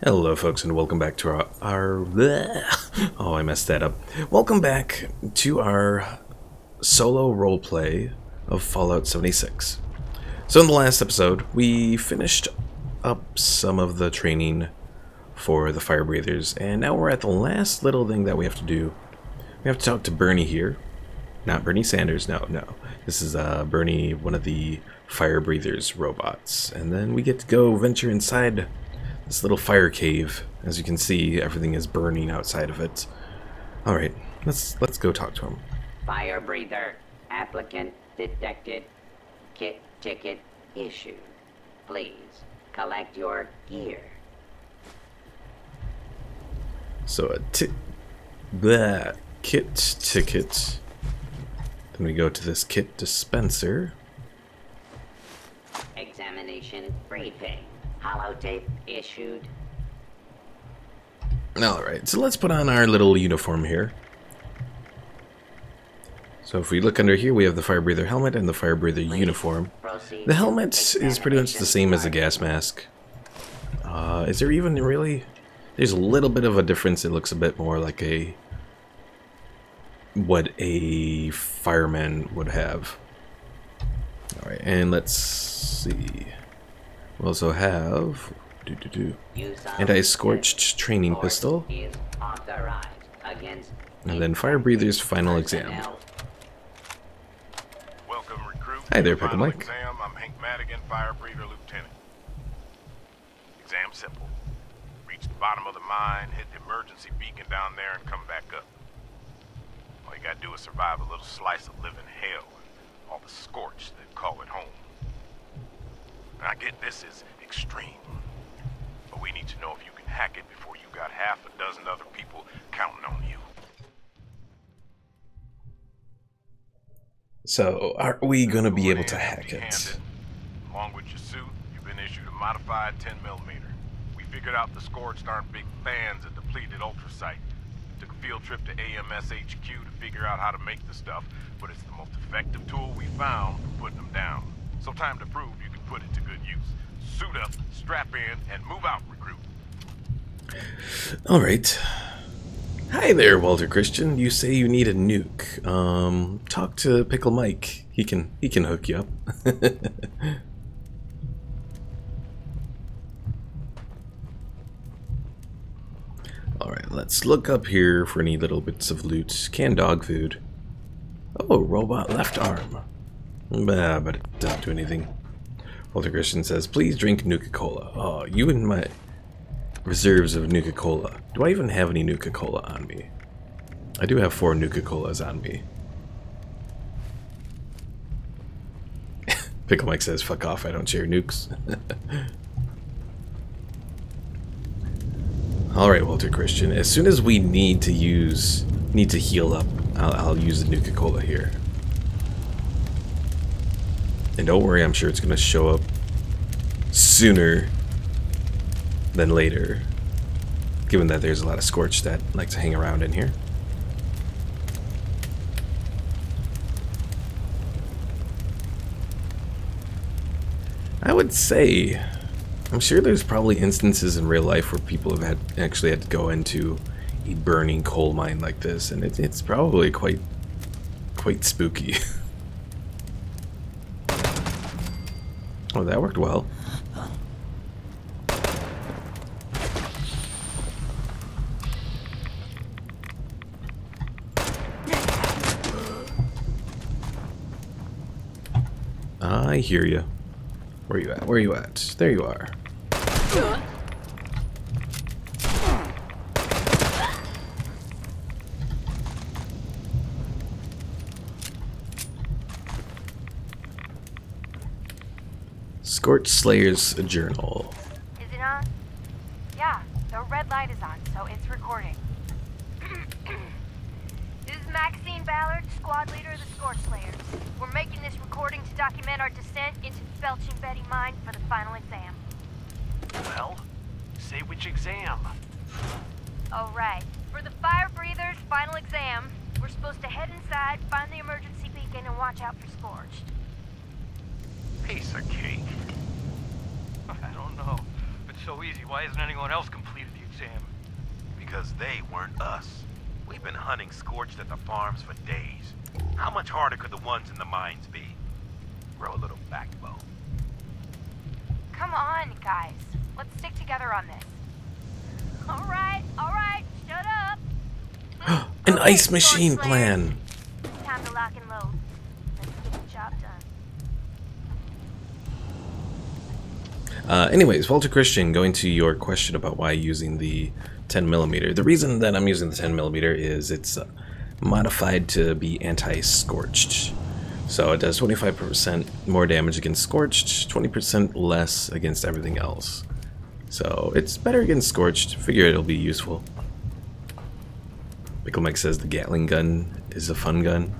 Hello folks, and welcome back to our oh, I messed that up. Welcome back to our solo roleplay of Fallout 76. So in the last episode, we finished up some of the training for the fire breathers, and now we're at the last little thing that we have to do. We have to talk to Bernie here. Not Bernie Sanders, no. This is Bernie, one of the fire breathers robots. And then we get to go venture inside this little fire cave. As you can see, everything is burning outside of it. Alright, let's go talk to him. Fire breather, applicant detected, kit ticket issued. Please collect your gear. So a kit ticket. Then we go to this kit dispenser. Examination briefing. Holotape issued. Alright, so let's put on our little uniform here. So if we look under here, we have the fire breather helmet and the fire breather uniform. The helmet is pretty much the same as the gas mask. Is there even really? There's a little bit of a difference. It looks a bit more like what a fireman would have. Alright, and let's see. We also have Anti-SCORCHED training pistol, and then fire breather's final exam. Welcome, recruit. Hi there, Pickle Mike. Exam. I'm Hank Madigan, fire breather lieutenant. Exam simple. Reach the bottom of the mine, hit the emergency beacon down there, and come back up. All you gotta do is survive a little slice of living hell and all the scorched that call it home. I get this is extreme, but we need to know if you can hack it before you got half a dozen other people counting on you. So, are we going to be able to hack it? Along with your suit, you've been issued a modified 10mm. We figured out the scorched aren't big fans of depleted ultracite. Took a field trip to AMS HQ to figure out how to make the stuff, but it's the most effective tool we found for putting them down. So time to prove you can put it to good use. Suit up, strap in, and move out, recruit. Alright. Hi there, Walter Christian. You say you need a nuke. Talk to Pickle Mike. He can hook you up. Alright, let's look up here for any little bits of loot. Canned dog food. Oh, robot left arm. Bah, but it doesn't do anything. Walter Christian says, please drink Nuka-Cola. Oh, you and my reserves of Nuka-Cola. Do I even have any Nuka-Cola on me? I do have 4 Nuka-Colas on me. Pickle Mike says, fuck off, I don't share nukes. Alright, Walter Christian. As soon as we need to heal up, I'll use the Nuka-Cola here. And don't worry, I'm sure it's going to show up sooner than later, given that there's a lot of Scorched that like to hang around in here. I would say, I'm sure there's probably instances in real life where people have actually had to go into a burning coal mine like this, and it's probably quite spooky. Oh, that worked well. I hear you. Where you at? Where you at? There you are. Scorched Slayer's journal. Is it on? Yeah, the red light is on, so it's recording. This is Maxine Ballard, squad leader of the Scorched Slayers. We're making this recording to document our descent into the Belching Betty mine for the final exam. Well, say which exam. Oh, right. For the fire breathers' final exam, we're supposed to head inside, find the emergency beacon, and watch out for Scorched. Piece of cake. I don't know. If it's so easy, why isn't anyone else completing to him? Because they weren't us. We've been hunting Scorched at the farms for days. How much harder could the ones in the mines be? Grow a little backbone. Come on, guys. Let's stick together on this. All right, shut up. An Okay, ice machine Scorch plan. Slayers. Time to lock and load. Let's get the job done. Anyways, Walter Christian, going to your question about why using the 10mm. The reason that I'm using the 10mm is it's modified to be anti-scorched. So it does 25% more damage against scorched, 20% less against everything else. So it's better against scorched. Figure it'll be useful. Pickle Mike says the Gatling gun is a fun gun.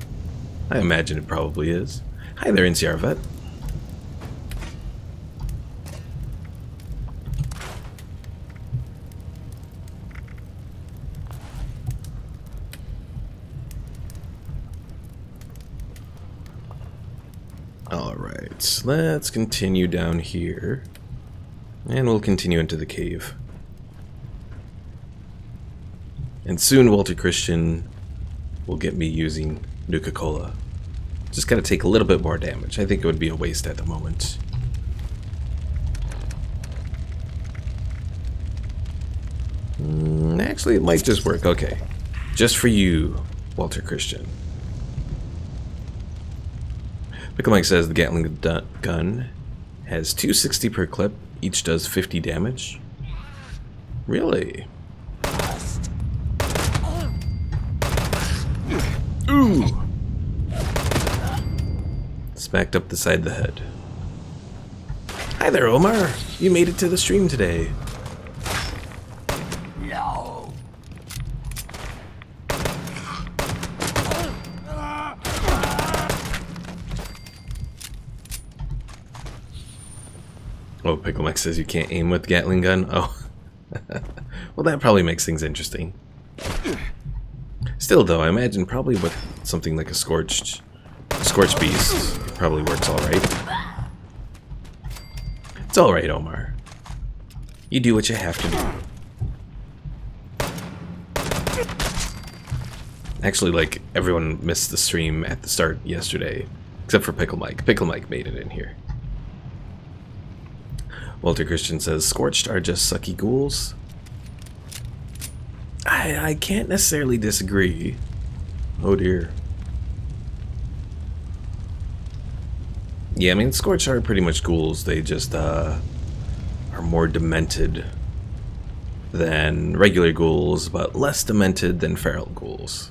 I imagine it probably is. Hi there, NCR Vet. Alright, let's continue down here. And we'll continue into the cave. And soon Walter Christian will get me using Nuka-Cola. Just gotta take a little bit more damage. I think it would be a waste at the moment. Actually, it might just work. Okay. Just for you, Walter Christian. Pickle Mike says the Gatling gun has 260 per clip. Each does 50 damage. Really? Ooh! Smacked up the side of the head. Hi there, Omar. You made it to the stream today. No. Oh, Pickle Mike says you can't aim with Gatling gun. Oh. Well, that probably makes things interesting. Still, though, I imagine probably with something like a Scorched Beast, it probably works alright. It's alright, Omar. You do what you have to do. Actually, like, everyone missed the stream at the start yesterday, except for Pickle Mike. Pickle Mike made it in here. Walter Christian says, Scorched are just sucky ghouls. I can't necessarily disagree. Oh dear. Yeah, I mean, Scorched are pretty much ghouls. They just are more demented than regular ghouls, but less demented than feral ghouls.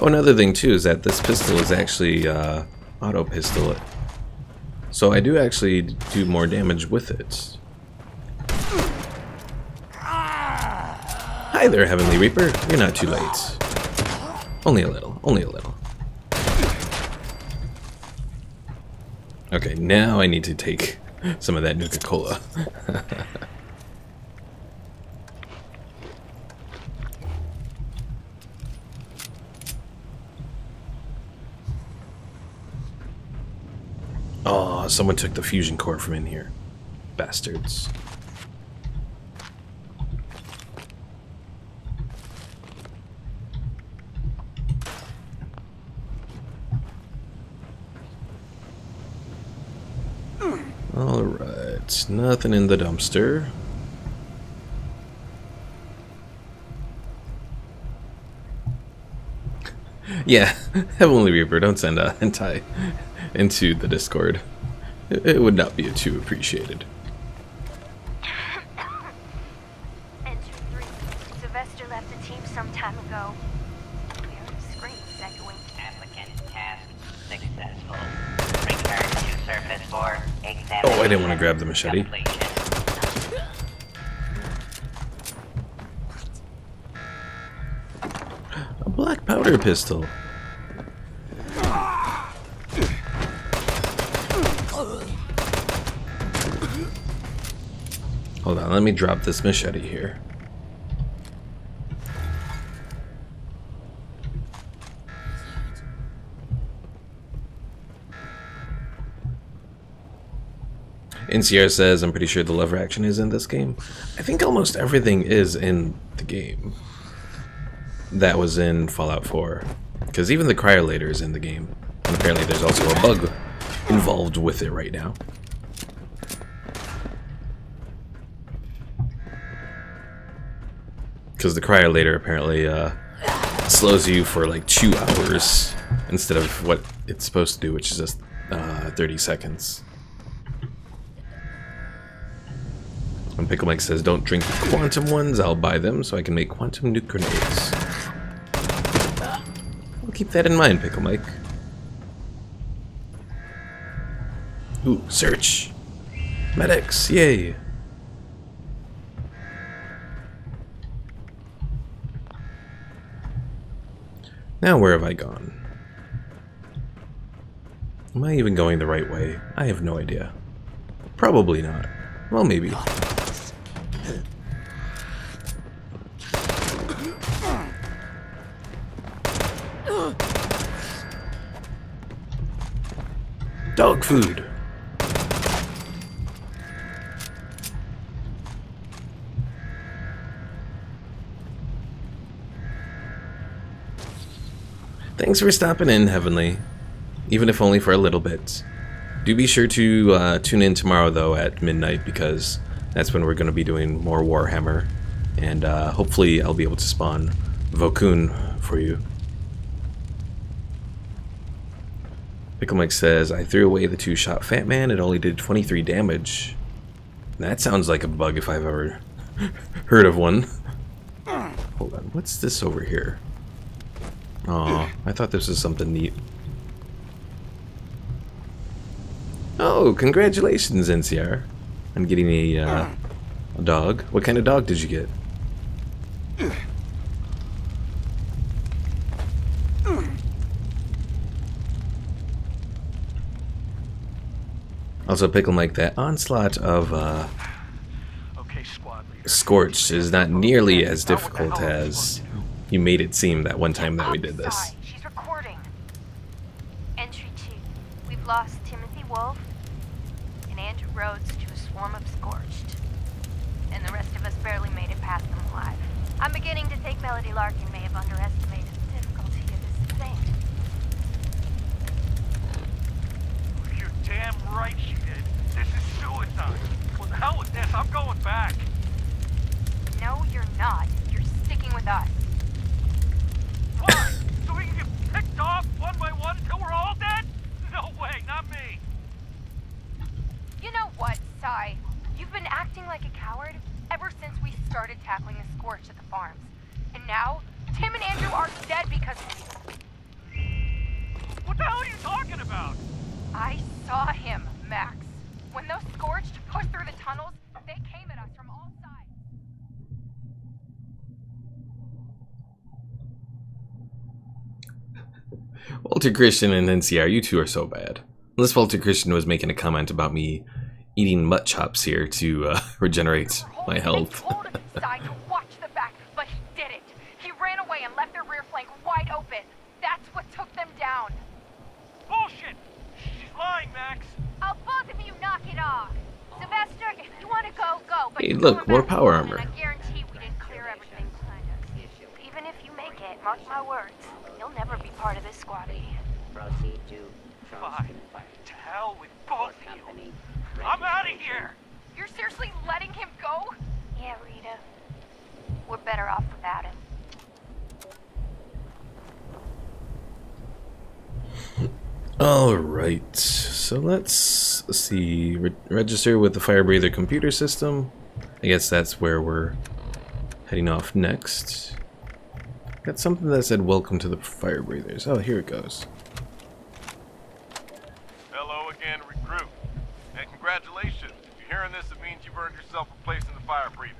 Oh, another thing too is that this pistol is actually auto pistol. So I do actually do more damage with it. Hi there, Heavenly Reaper. You're not too late. Only a little. Only a little. Okay, now I need to take some of that Nuka-Cola. Oh, someone took the fusion core from in here. Bastards. Alright, nothing in the dumpster. Yeah, Heavenly Reaper, don't send a hentai into the Discord. It would not be too appreciated. Entry 3. Sylvester left the team some time ago. We heard his screams echoing. Applicant task successful. Return to surface for examination. Oh, I didn't want to grab the machete. Completion. A black powder pistol. Hold on, let me drop this machete here. NCR says, I'm pretty sure the lever action is in this game. I think almost everything is in the game that was in Fallout 4. Because even the cryolator is in the game. And apparently there's also a bug involved with it right now. Because the cryolator apparently slows you for like 2 hours instead of what it's supposed to do, which is just 30 seconds. And Pickle Mike says, don't drink the quantum ones, I'll buy them so I can make quantum nuke grenades. I'll keep that in mind, Pickle Mike. Ooh, search! Medics, yay! Now where have I gone? Am I even going the right way? I have no idea. Probably not. Well, maybe. Dog food. Thanks for stopping in, Heavenly. Even if only for a little bit. Do be sure to tune in tomorrow, though, at midnight, because that's when we're going to be doing more Warhammer. And hopefully I'll be able to spawn Vokun for you. Pickle Mike says, I threw away the 2-shot Fat Man. It only did 23 damage. That sounds like a bug if I've ever heard of one. Hold on, what's this over here? Aw, I thought this was something neat. Oh, congratulations, NCR, on getting a dog. What kind of dog did you get? Also, Pickle Mike, that onslaught of Scorched is not nearly as difficult as you made it seem that one time that we did this. She's recording. Entry 2. We've lost Timothy Wolf and Andrew Rhodes to a swarm of Scorched. And the rest of us barely made it past them alive. I'm beginning to think Melody Larkin may have underestimated the difficulty of this thing. You're damn right she did. This is suicide. Well, the hell with this. I'm going back. No, you're not. You're sticking with us. Why? So we can get picked off one by one until we're all dead? No way, not me. You know what, Sai? You've been acting like a coward ever since we started tackling the Scorch at the farms. And now, Tim and Andrew are dead because of you. What the hell are you talking about? I saw him, Max. When those Scorched pushed through the tunnels, they came at us from all sides. Walter Christian and NCR, you two are so bad. Unless Walter Christian was making a comment about me eating mutt chops here to regenerate my health. They told Sai to watch the back, but he didn't. He ran away and left their rear flank wide open. That's what took them down. Bullshit! She's lying, Max. I'll both of you knock it off. Sylvester, if you want to go, go. But Hey, you're look, going more back power home, armor. and I guarantee we didn't clear everything behind us. Even if you make it, mark my words, you'll never be part of this squaddy. Proceed to Fine. To hell with both of you. I'm out of here. You're seriously letting him go? Yeah, Rita. We're better off without him. Alright, so let's see. Register with the Fire Breather computer system. I guess that's where we're heading off next. Got something that said welcome to the Fire Breathers. Oh, here it goes. Hello again, recruit. And congratulations. If you're hearing this, it means you've earned yourself a place in the Fire Breathers.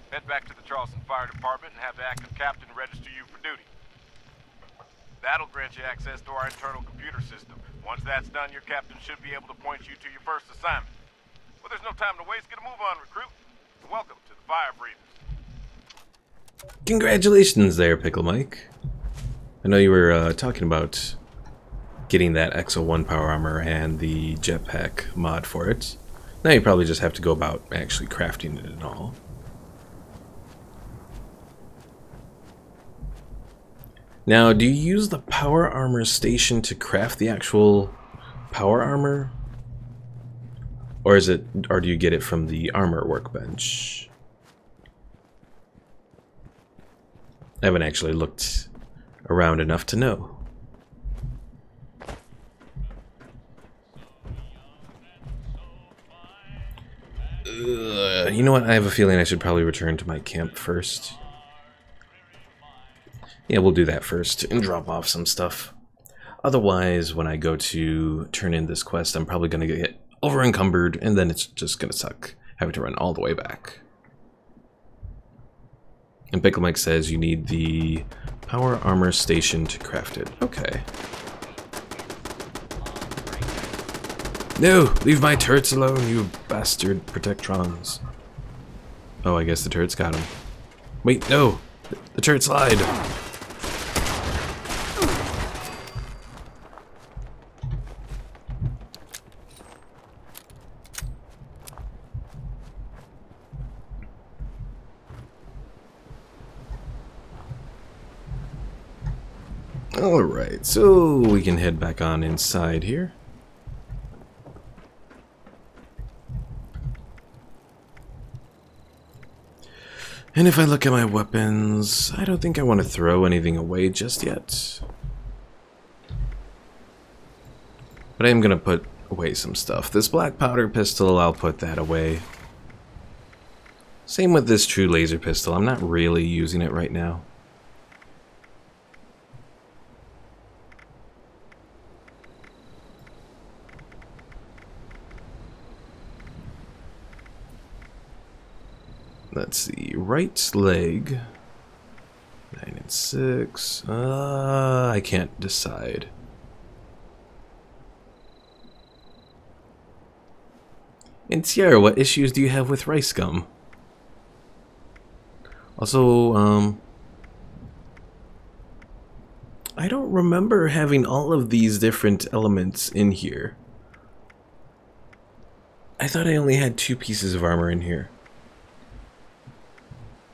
Head back to the Charleston Fire Department and have the active captain register you for duty. That'll grant you access to our internal computer system. Once that's done, your captain should be able to point you to your first assignment. Well, there's no time to waste. Get a move on, recruit. Welcome to the Fire Breathers. Congratulations there, Pickle Mike. I know you were talking about getting that XO1 power armor and the jetpack mod for it. Now you probably just have to go about actually crafting it and all. Now, do you use the power armor station to craft the actual power armor? Or do you get it from the armor workbench? I haven't actually looked around enough to know. You know what? I have a feeling I should probably return to my camp first. Yeah, we'll do that first and drop off some stuff. Otherwise, when I go to turn in this quest, I'm probably going to get over encumbered, and then it's just going to suck having to run all the way back. And Pickle Mike says you need the power armor station to craft it. Okay. No! Leave my turrets alone, you bastard protectrons. Oh, I guess the turrets got him. Wait, no! The turrets lied! Alright, so we can head back on inside here. And if I look at my weapons, I don't think I want to throw anything away just yet. But I am going to put away some stuff. This black powder pistol, I'll put that away. Same with this true laser pistol. I'm not really using it right now. Let's see, right leg, 9 and 6, I can't decide. And Sierra, what issues do you have with rice gum? Also, I don't remember having all of these different elements in here. I thought I only had 2 pieces of armor in here.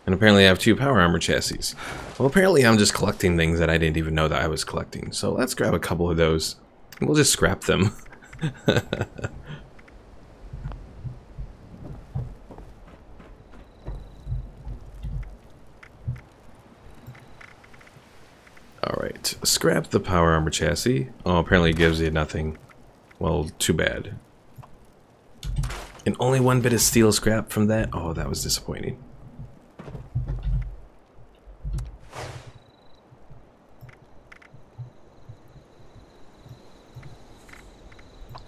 And apparently I have 2 power armor chassis. Well, apparently I'm just collecting things that I didn't even know that I was collecting. So let's grab a couple of those. And we'll just scrap them. Alright, scrap the power armor chassis. Oh, apparently it gives you nothing. Well, too bad. And only 1 bit of steel scrap from that? Oh, that was disappointing.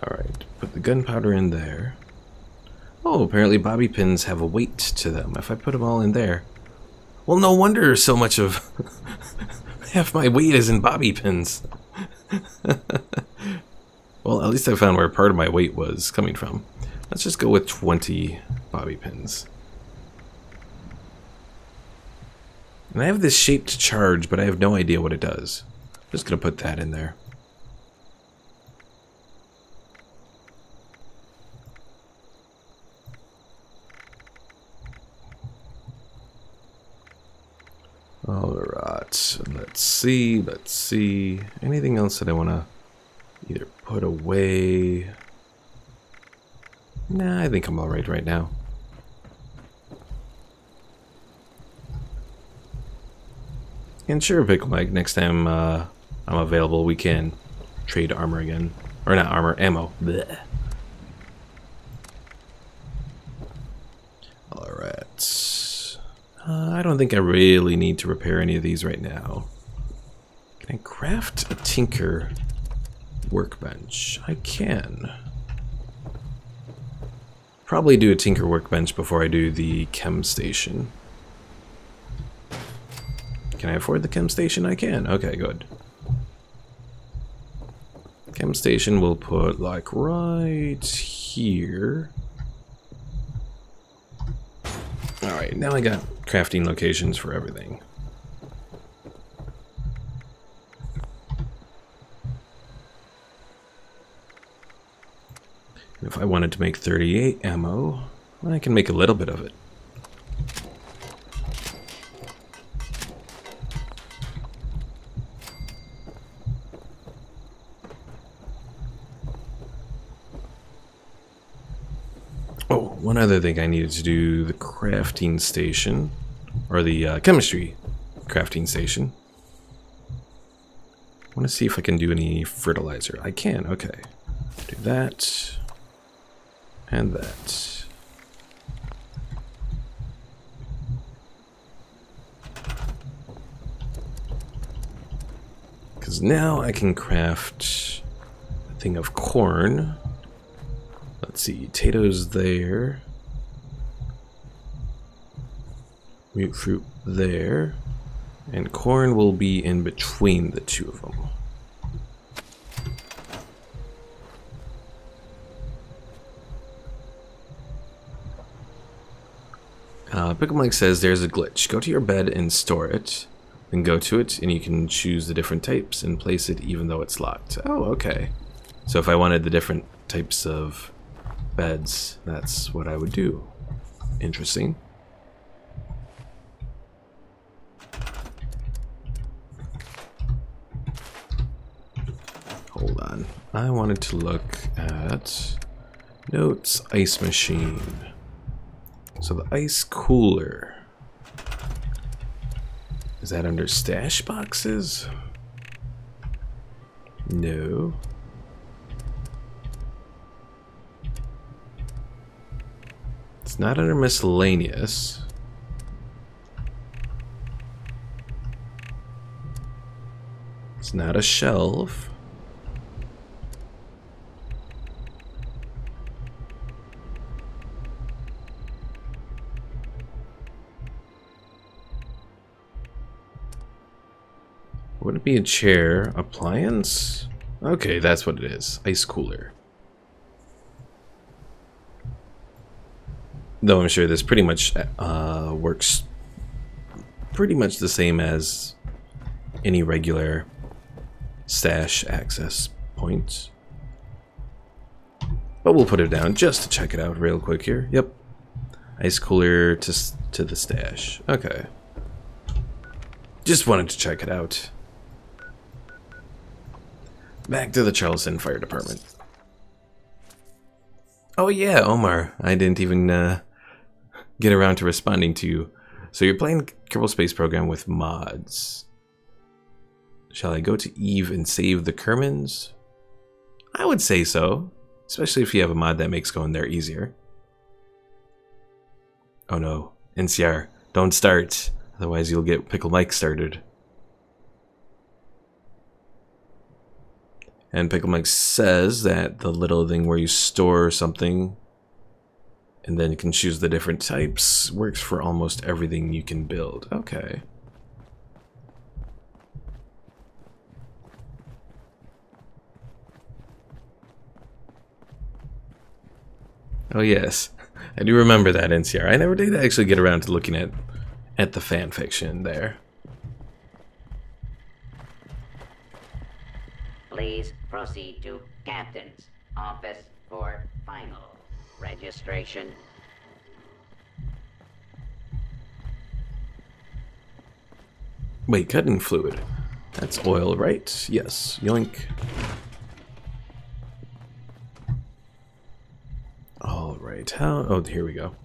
Alright, put the gunpowder in there. Oh, apparently bobby pins have a weight to them if I put them all in there. Well, no wonder so much of half my weight is in bobby pins. Well, at least I found where part of my weight was coming from. Let's just go with 20 bobby pins. And I have this shaped charge, but I have no idea what it does. I'm just gonna put that in there. Alright, let's see. Anything else that I want to either put away? Nah, I think I'm alright right now. And sure, Pickle Mike, next time I'm available, we can trade armor again. Or not armor, ammo. Blech. Alright. I don't think I really need to repair any of these right now. Can I craft a tinker workbench? I can. Probably do a tinker workbench before I do the chem station. Can I afford the chem station? I can. Okay, good. Chem station we'll put like right here. Alright, now I got crafting locations for everything. If I wanted to make 38 ammo, well, I can make a little bit of it. Oh, one other thing I needed to do, the crafting station, or the chemistry crafting station. I want to see if I can do any fertilizer. I can, okay. Do that. And that. Because now I can craft a thing of corn. Let's see, potatoes there. Mute fruit there. And corn will be in between the two of them. Pickle Mike says there's a glitch. Go to your bed and store it. Then go to it and you can choose the different types and place it even though it's locked. Oh, okay. So if I wanted the different types of beds, that's what I would do. Interesting. Hold on. I wanted to look at notes, ice machine. So the ice cooler, is that under stash boxes? No. It's not under miscellaneous. It's not a shelf. Would it be a chair? Appliance? Okay, that's what it is. Ice cooler. Though I'm sure this pretty much works pretty much the same as any regular stash access point. But we'll put it down just to check it out real quick here. Yep. Ice cooler to the stash. Okay. Just wanted to check it out. Back to the Charleston Fire Department. Oh yeah, Omar. I didn't even get around to responding to you. So you're playing Kerbal Space Program with mods. Shall I go to Eve and save the Kermans? I would say so. Especially if you have a mod that makes going there easier. Oh no. NCR, don't start. Otherwise you'll get Pickle Mike started. And Pickle Mike says that the little thing where you store something and then you can choose the different types works for almost everything you can build. Okay. Oh yes, I do remember that, NCR. I never did actually get around to looking at the fan fiction there. Please proceed to Captain's office for final registration. Wait, cutting fluid. That's oil, right? Yes. Yoink. Alright, how... Oh, here we go.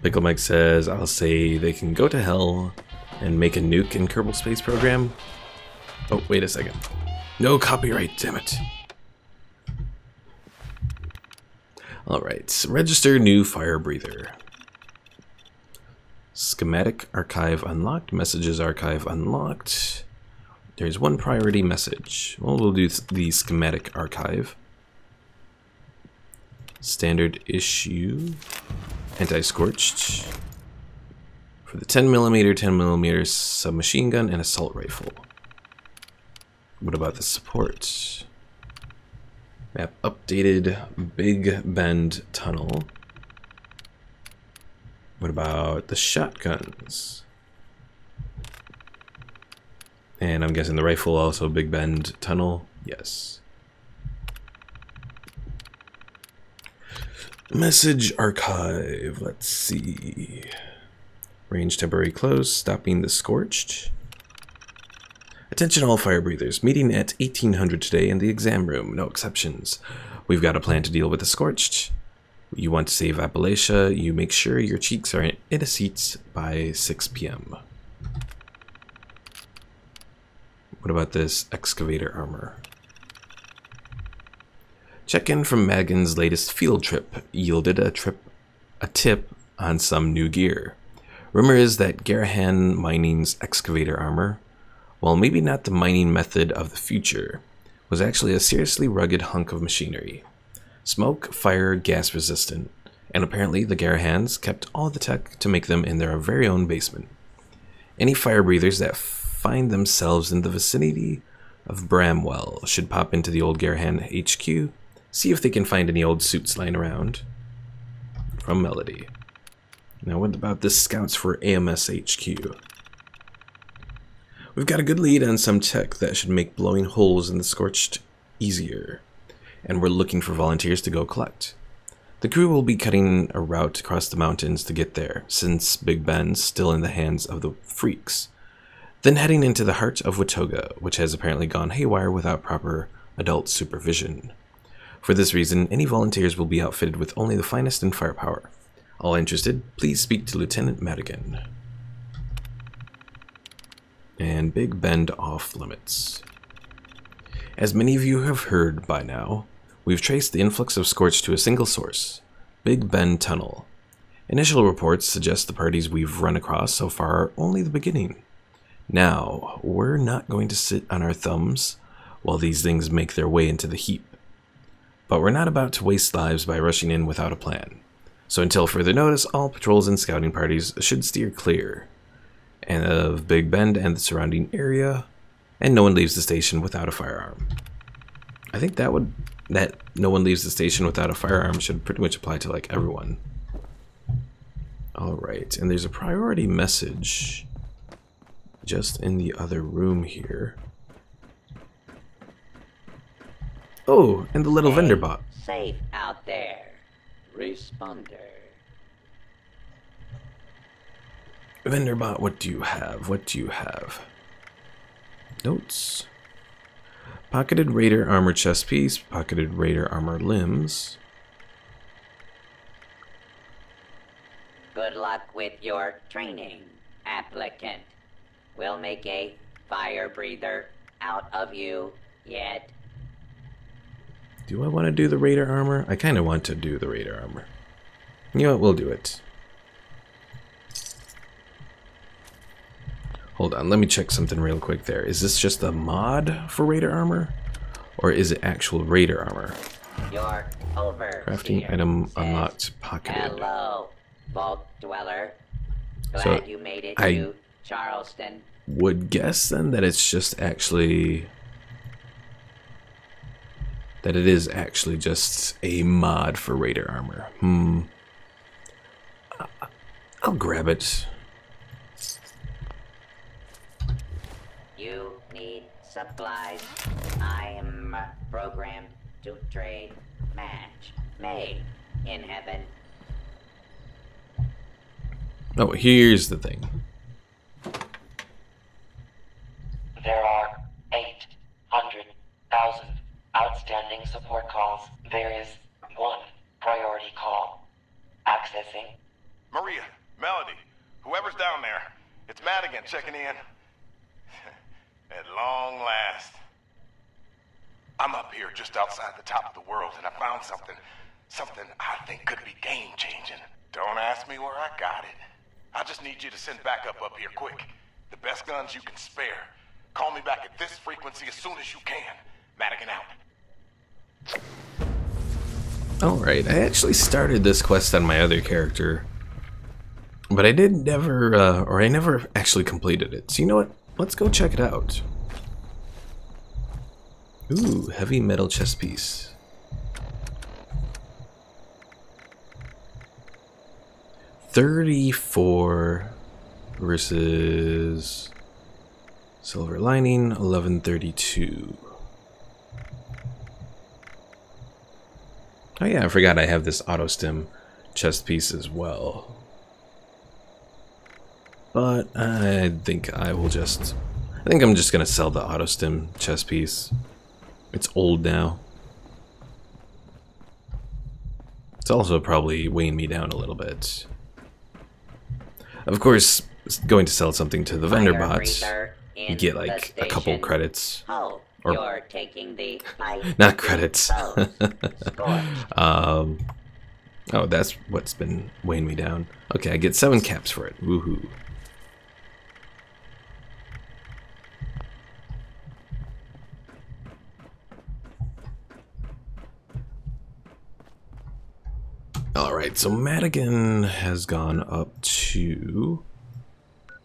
Pickle Mike says, I'll say they can go to hell and make a nuke in Kerbal Space Program. Oh, wait a second. No copyright, damn it. Alright, register new fire breather. Schematic archive unlocked, messages archive unlocked. There's one priority message. Well, we'll do the schematic archive. Standard issue. Anti-Scorched. For the 10mm submachine gun and assault rifle. What about the support? Map updated. Big Bend Tunnel. What about the shotguns? And I'm guessing the rifle also Big Bend Tunnel. Yes. Message archive. Let's see. Range temporary closed. Stopping the Scorched. Attention all fire breathers. Meeting at 1800 today in the exam room. No exceptions. We've got a plan to deal with the Scorched. You want to save Appalachia. You make sure your cheeks are in a seat by 6 p.m. What about this Excavator Armor? Check-in from Magan's latest field trip yielded a tip on some new gear. Rumor is that Garahan Mining's Excavator Armor, while maybe not the mining method of the future, was actually a seriously rugged hunk of machinery. Smoke, fire, gas resistant, and apparently the Garahans kept all the tech to make them in their very own basement. Any fire breathers that find themselves in the vicinity of Bramwell should pop into the old Garahan HQ, see if they can find any old suits lying around. From Melody. Now what about the scouts for AMS HQ? We've got a good lead on some tech that should make blowing holes in the Scorched easier, and we're looking for volunteers to go collect. The crew will be cutting a route across the mountains to get there, since Big Ben's still in the hands of the freaks, then heading into the heart of Watoga, which has apparently gone haywire without proper adult supervision. For this reason, any volunteers will be outfitted with only the finest in firepower. All interested, please speak to Lieutenant Madigan. And Big Bend off limits. As many of you have heard by now, we've traced the influx of Scorched to a single source, Big Bend Tunnel. Initial reports suggest the parties we've run across so far are only the beginning. Now, we're not going to sit on our thumbs while these things make their way into the heap. But we're not about to waste lives by rushing in without a plan. So until further notice, all patrols and scouting parties should steer clear of Big Bend and the surrounding area, and no one leaves the station without a firearm. I think that no one leaves the station without a firearm should pretty much apply to like everyone. Alright, and there's a priority message just in the other room here. Oh, and the little vendor bot. Safe out there. Responder. Vendor bot, what do you have? What do you have? Notes. Pocketed Raider Armor chest piece, pocketed Raider Armor limbs. Good luck with your training, applicant. We'll make a fire breather out of you yet. Do I want to do the Raider Armor? I kind of want to do the Raider Armor. You know what? We'll do it. Hold on, let me check something real quick there. Is this just a mod for Raider Armor? Or is it actual Raider Armor? You're over. Crafting item unlocked, pocketed. Hello, Vault Dweller. Glad So, you made it I to Charleston. would guess then that it's just actually... that it is actually just a mod for Raider Armor. I'll grab it. You need supplies. I am programmed to trade. Match made in heaven. Oh, here's the thing. There are 800,000 outstanding support calls. There is one priority call. Accessing. Maria, Melody, whoever's down there, it's Madigan checking in. At long last. I'm up here just outside the top of the world, and I found something I think could be game-changing. Don't ask me where I got it. I just need you to send backup up here quick. The best guns you can spare. Call me back at this frequency as soon as you can. Madigan out. Alright, I actually started this quest on my other character, but I never actually completed it. So you know what? Let's go check it out. Ooh, heavy metal chest piece. 34 versus silver lining 1132. Oh yeah, I forgot I have this auto stim chest piece as well. But I think I'm just gonna sell the auto stim chest piece. It's old now. It's also probably weighing me down a little bit. Of course, going to sell something to the vendor bots, you get like a couple credits. Oh, Or you're taking the not credits. Scorched. Oh, that's what's been weighing me down. Okay, I get 7 caps for it. Woohoo. Alright, so Madigan has gone up to...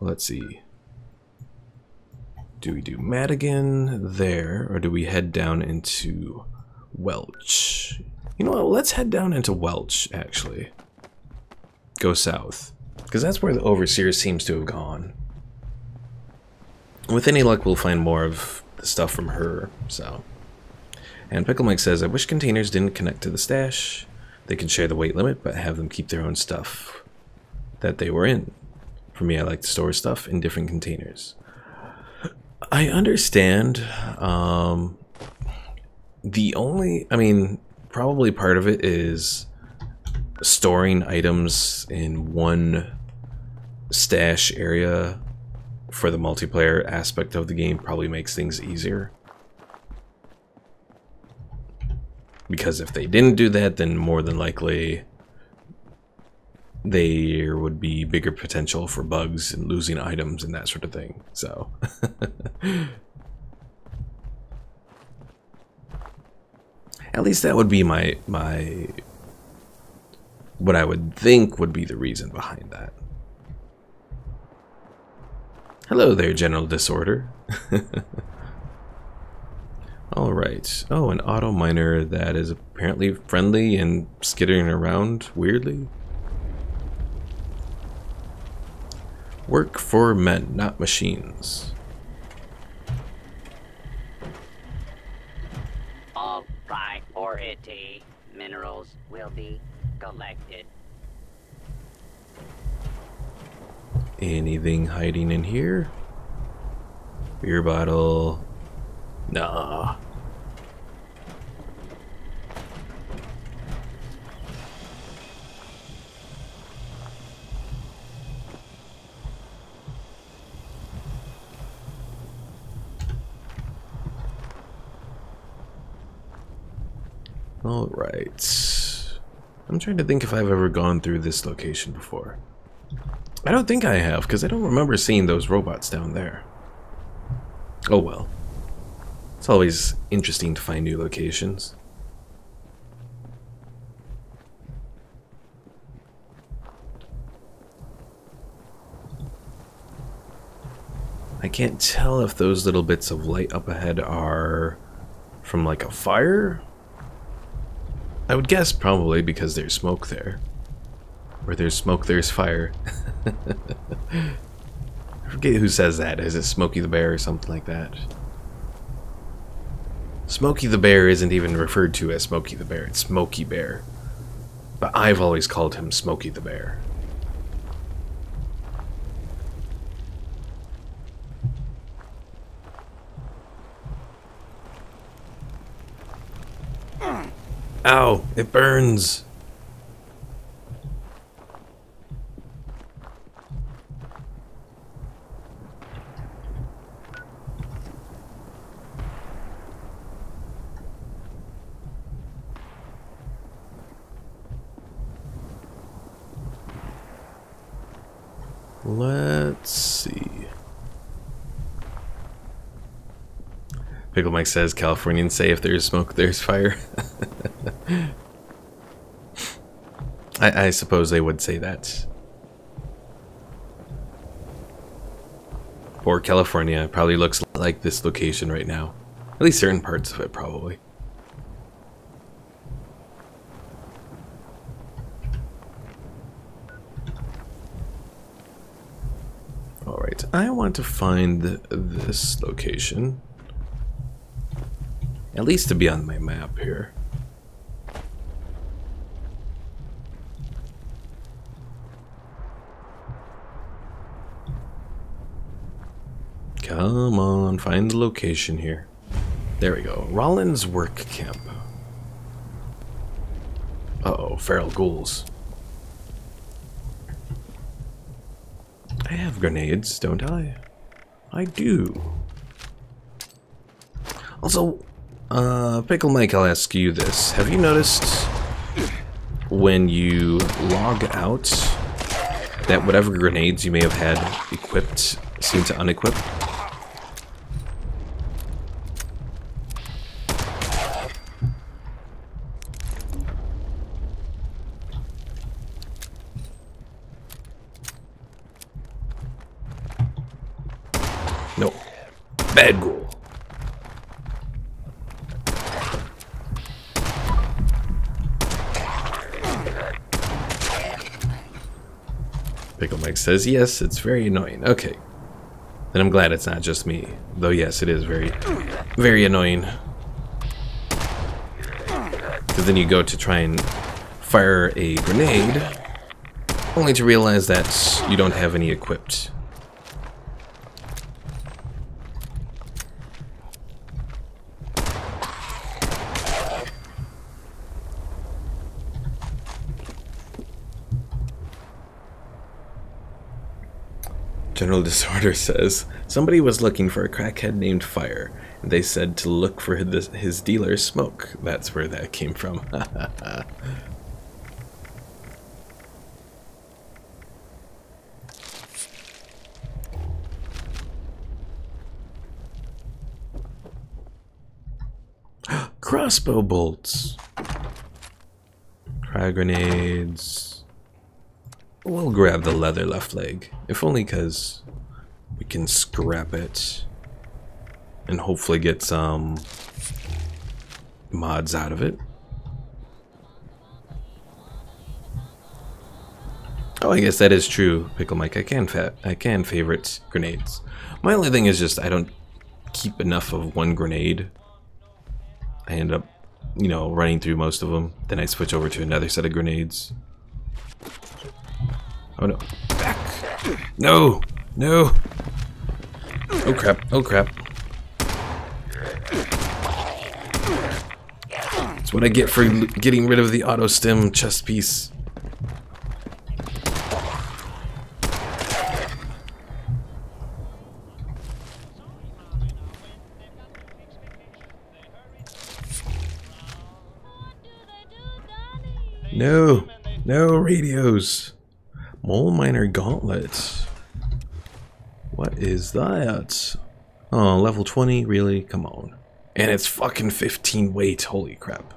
Let's see. Do we do Madigan there, or do we head down into Welch? You know what, let's head down into Welch, actually. Go south. Because that's where the Overseer seems to have gone. With any luck, we'll find more of the stuff from her, so... And Pickle Mike says, I wish containers didn't connect to the stash. They can share the weight limit, but have them keep their own stuff that they were in. For me, I like to store stuff in different containers. I understand. Probably part of it is storing items in one stash area for the multiplayer aspect of the game probably makes things easier. Because if they didn't do that, then more than likely there would be bigger potential for bugs and losing items and that sort of thing. So at least that would be my what I would think would be the reason behind that. Hello there, General Disorder. Alright. Oh, an auto miner that is apparently friendly and skittering around weirdly. Work for men, not machines. All priority minerals will be collected. Anything hiding in here? Beer bottle. Nah. Alright. I'm trying to think if I've ever gone through this location before. I don't think I have, because I don't remember seeing those robots down there. Oh well. It's always interesting to find new locations. I can't tell if those little bits of light up ahead are from like a fire. I would guess probably because there's smoke there. Where there's smoke, there's fire. I forget who says that. Is it Smokey the Bear or something like that? Smokey the Bear isn't even referred to as Smokey the Bear, it's Smokey Bear. But I've always called him Smokey the Bear. Ow, it burns. Let's see. Pickle Mike says Californians say if there's smoke, there's fire. I suppose they would say that. Poor California probably looks like this location right now. At least certain parts of it, probably. I want to find this location. At least to be on my map here. Come on, find the location here. There we go. Rollins Work Camp. Uh-oh, feral ghouls. I have grenades, don't I? I do. Also, Pickle Mike, I'll ask you this. Have you noticed when you log out that whatever grenades you may have had equipped seem to unequip? No. Bad ghoul. Pickle Mike says, yes, it's very annoying. Okay. Then I'm glad it's not just me. Though, yes, it is very, very annoying. Because then you go to try and fire a grenade, only to realize that you don't have any equipped. General Disorder says, somebody was looking for a crackhead named Fire, and they said to look for his dealer Smoke. That's where that came from. Crossbow bolts. Frag grenades. We'll grab the leather left leg, if only because we can scrap it and hopefully get some mods out of it. Oh, I guess that is true, Pickle Mike. I can favorite grenades. My only thing is just I don't keep enough of one grenade. I end up, you know, running through most of them. Then I switch over to another set of grenades. Oh no. Back. No. No. Oh crap. Oh crap. That's what I get for getting rid of the auto stim chest piece. No. No radios. Mole Miner Gauntlet. What is that? Oh, level 20? Really? Come on. And it's fucking 15 weight. Holy crap.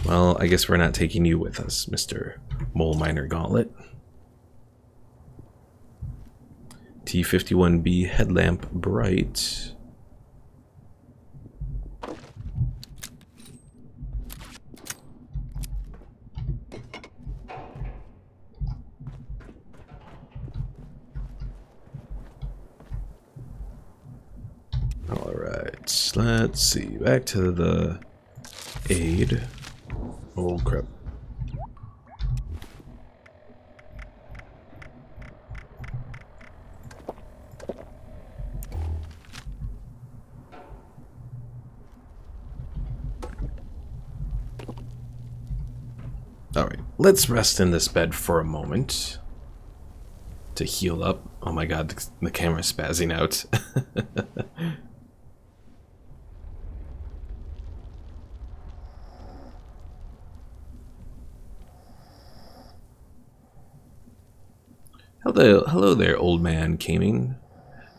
Well, I guess we're not taking you with us, Mr. Mole Miner Gauntlet. T51B Headlamp Bright. Alright, let's see. Back to the aid. Oh crap. Alright, let's rest in this bed for a moment to heal up. Oh my god, the camera's spazzing out. Hello there, old man Caming.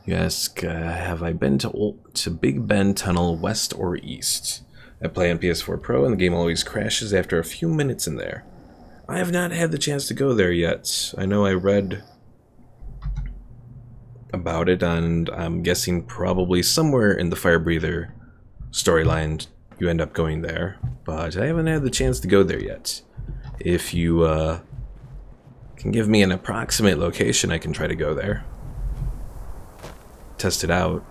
You ask, have I been to Big Ben Tunnel west or east? I play on PS4 Pro and the game always crashes after a few minutes in there. I have not had the chance to go there yet. I know I read about it and I'm guessing probably somewhere in the Fire Breather storyline you end up going there. But I haven't had the chance to go there yet. If you Can give me an approximate location, I can try to go there. Test it out.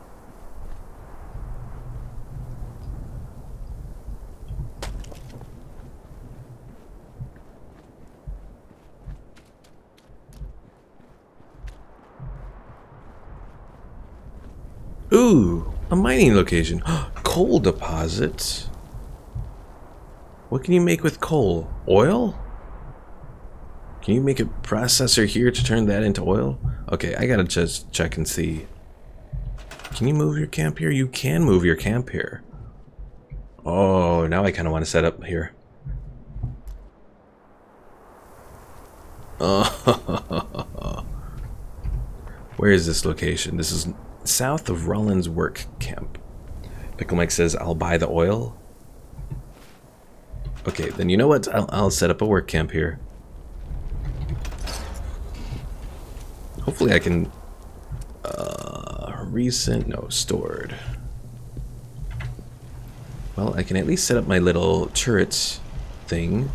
Ooh, a mining location. Coal deposits. What can you make with coal? Oil? Can you make a processor here to turn that into oil? Okay, I gotta just check and see. Can you move your camp here? You can move your camp here. Oh, now I kind of want to set up here. Oh, where is this location? This is south of Rollins work camp. Pickle Mike says, I'll buy the oil. Okay, then you know what? I'll set up a work camp here. Hopefully I can... stored. Well, I can at least set up my little turret thing.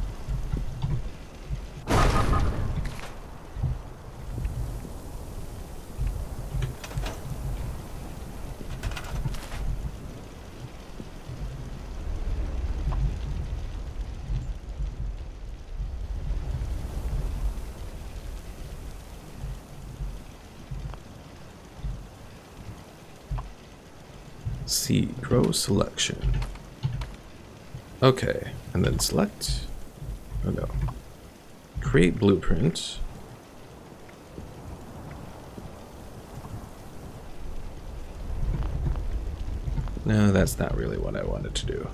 See, grow selection. Okay, and then select. Oh no. Create blueprint. No, that's not really what I wanted to do.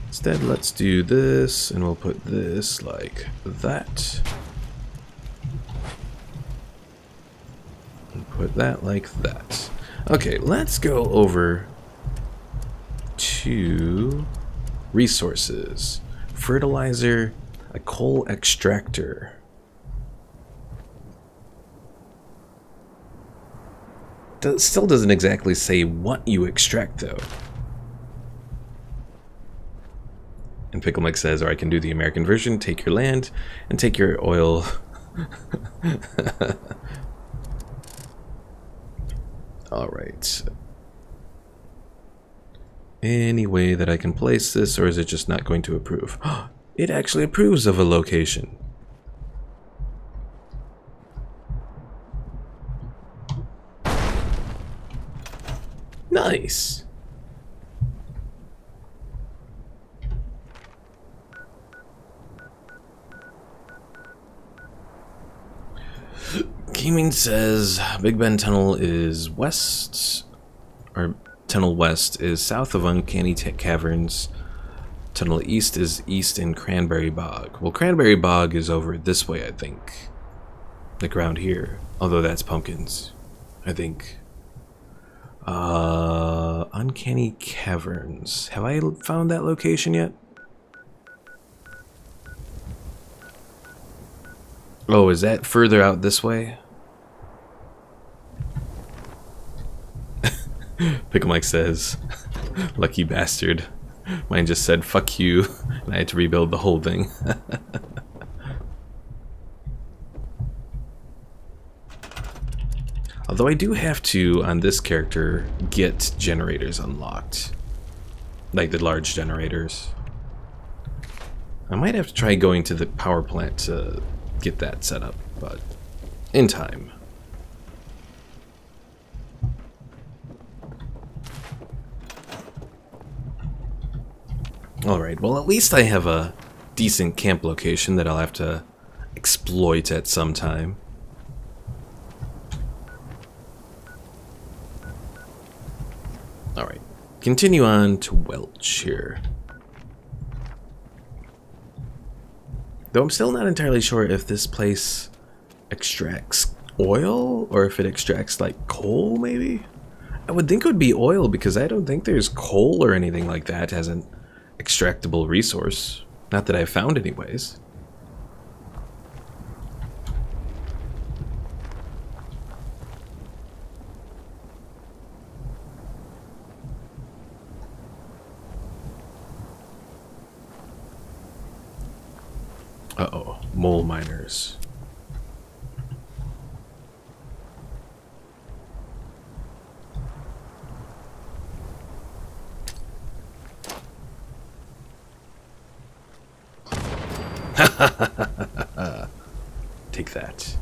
Instead, let's do this, and we'll put this like that. And put that like that. Okay, let's go over to resources. Fertilizer, a coal extractor. Still doesn't exactly say what you extract though. And Pickle Mike says, or I can do the American version, take your land and take your oil. Alright. Any way that I can place this, or is it just not going to approve? It actually approves of a location. Nice! Gaming says Big Ben Tunnel is west, or Tunnel West is south of Uncanny Caverns. Tunnel East is east in Cranberry Bog. Well, Cranberry Bog is over this way, I think. Like around here. Although that's pumpkins, I think. Uncanny Caverns. Have I found that location yet? Oh, is that further out this way? Pickle Mike says, lucky bastard. Mine just said, fuck you, and I had to rebuild the whole thing. Although I do have to, on this character, get generators unlocked. Like the large generators. I might have to try going to the power plant to get that set up, but in time. Alright, well at least I have a decent camp location that I'll have to exploit at some time. Alright, continue on to Welch here. Though I'm still not entirely sure if this place extracts oil or if it extracts like coal maybe? I would think it would be oil because I don't think there's coal or anything like that as an extractable resource. Not that I've found anyways. Uh-oh. Mole miners. Take that.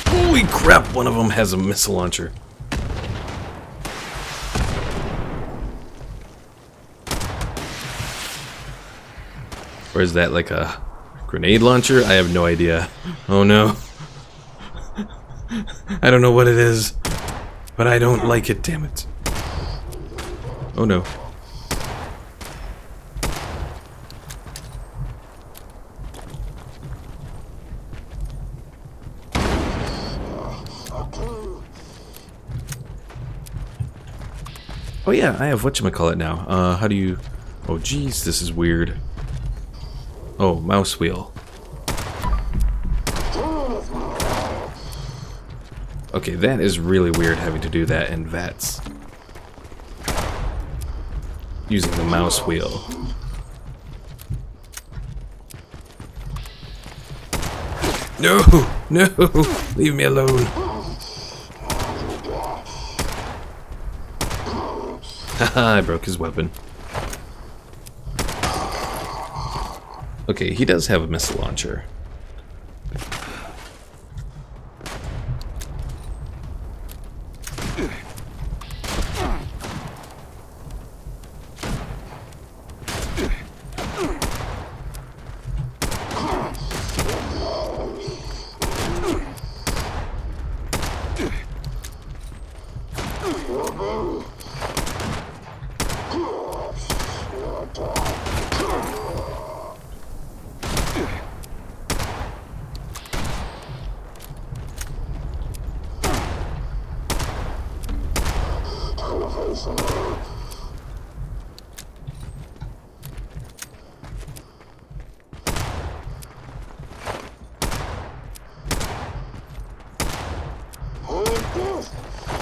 Holy crap, one of them has a missile launcher. Or is that like a grenade launcher? I have no idea. Oh no. I don't know what it is, but I don't like it, damn it. Oh no. Oh yeah, I have whatchamacallit now. How do you... Oh geez, this is weird. Oh, mouse wheel. Okay, that is really weird having to do that in VATS. Using the mouse wheel. No! No! Leave me alone! Haha, I broke his weapon. Okay, he does have a missile launcher.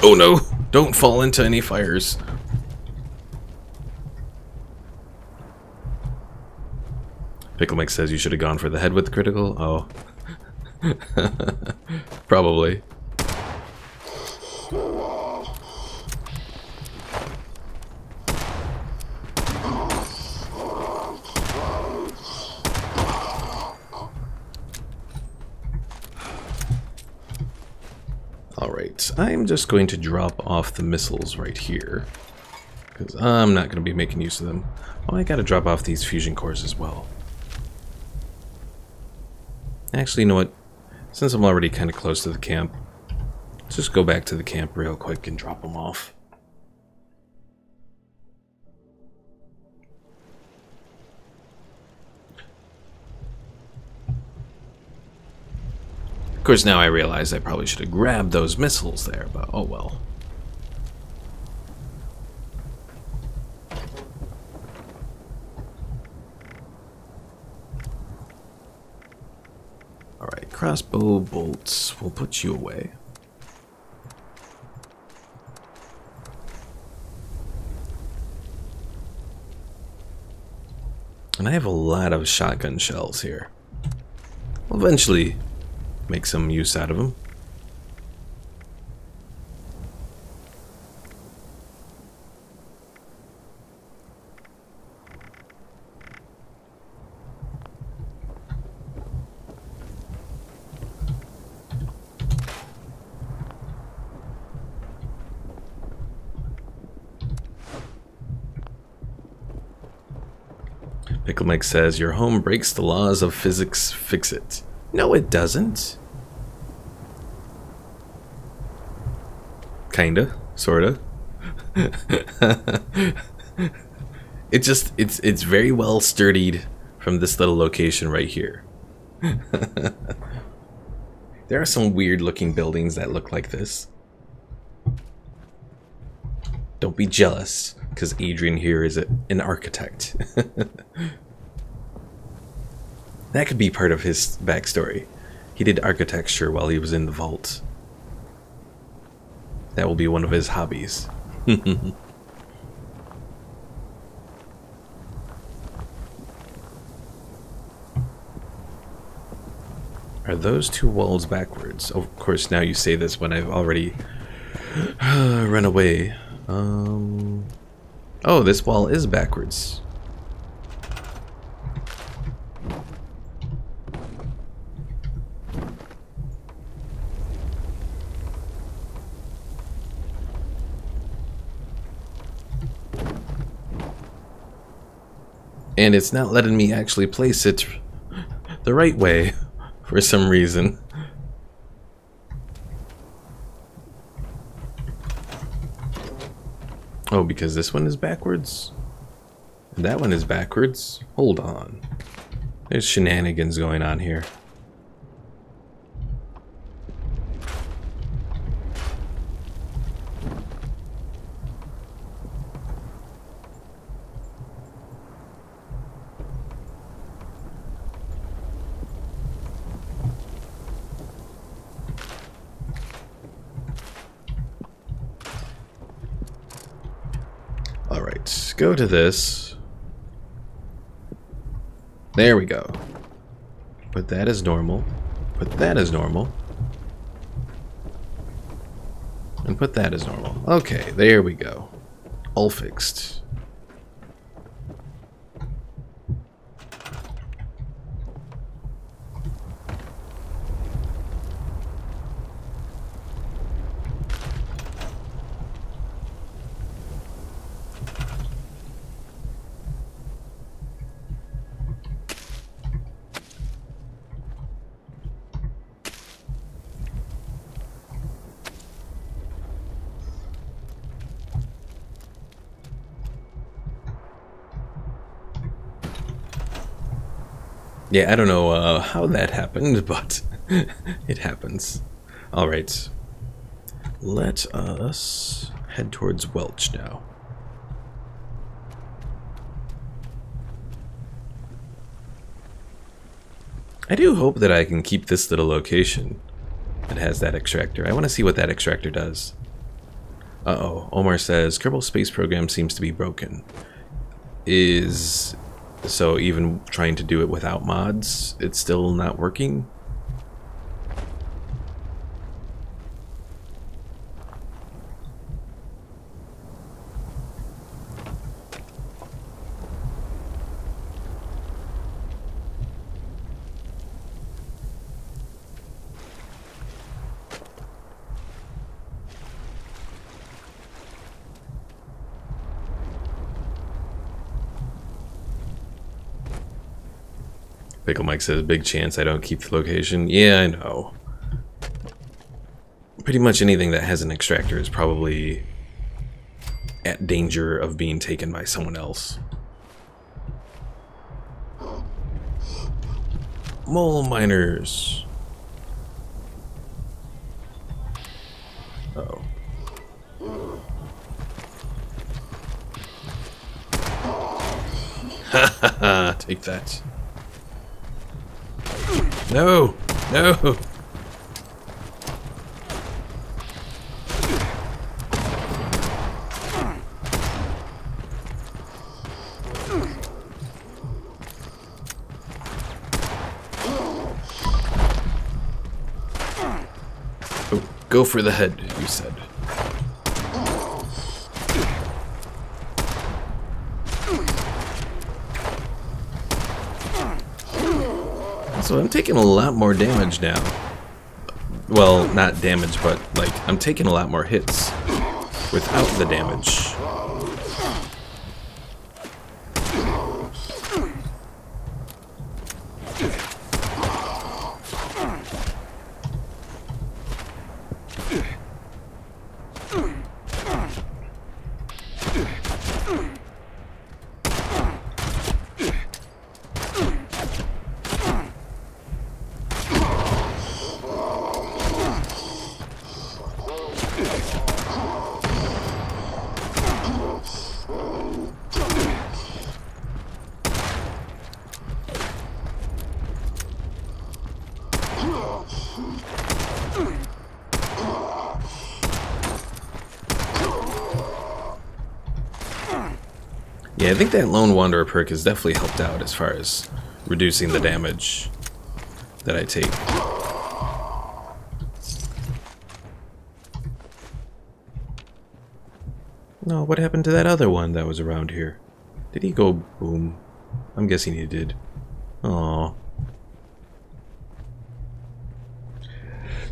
Oh no! Don't fall into any fires. Pickle Mix says you should have gone for the head with the critical. Oh. Probably. Alright, I'm just going to drop off the missiles right here, because I'm not going to be making use of them. Oh, I gotta drop off these fusion cores as well. Actually, you know what? Since I'm already kind of close to the camp, let's just go back to the camp real quick and drop them off. Of course, now I realize I probably should have grabbed those missiles there, but oh well. Alright, crossbow bolts. We'll put you away. And I have a lot of shotgun shells here. We'll eventually make some use out of them. Pickle Mike says, your home breaks the laws of physics, fix it. No, it doesn't. Kinda, sorta. It's very well sturdied from this little location right here. There are some weird looking buildings that look like this. Don't be jealous, because Adrian here is an architect. That could be part of his backstory. He did architecture while he was in the vault. That will be one of his hobbies. Are those two walls backwards? Oh, of course, now you say this when I've already run away. Oh, this wall is backwards. And it's not letting me actually place it the right way for some reason. Oh, because this one is backwards? And that one is backwards? Hold on. There's shenanigans going on here. Alright, go to this. There we go. Put that as normal. Put that as normal. And put that as normal. Okay, there we go. All fixed. Yeah, I don't know how that happened, but it happens. Alright. Let us head towards Welch now. I do hope that I can keep this little location that has that extractor. I want to see what that extractor does. Uh-oh. Omar says, Kerbal Space Program seems to be broken. So even trying to do it without mods, it's still not working? Pickle Mike says, big chance I don't keep the location. Yeah, I know. Pretty much anything that has an extractor is probably at danger of being taken by someone else. Mole miners. Uh-oh. Ha ha ha, take that. No! No! Oh, go for the head, you said. So I'm taking a lot more damage now. Well, not damage, but like I'm taking a lot more hits without the damage. Yeah, I think that Lone Wanderer perk has definitely helped out as far as reducing the damage that I take. No, what happened to that other one that was around here? Did he go boom? I'm guessing he did. Aww.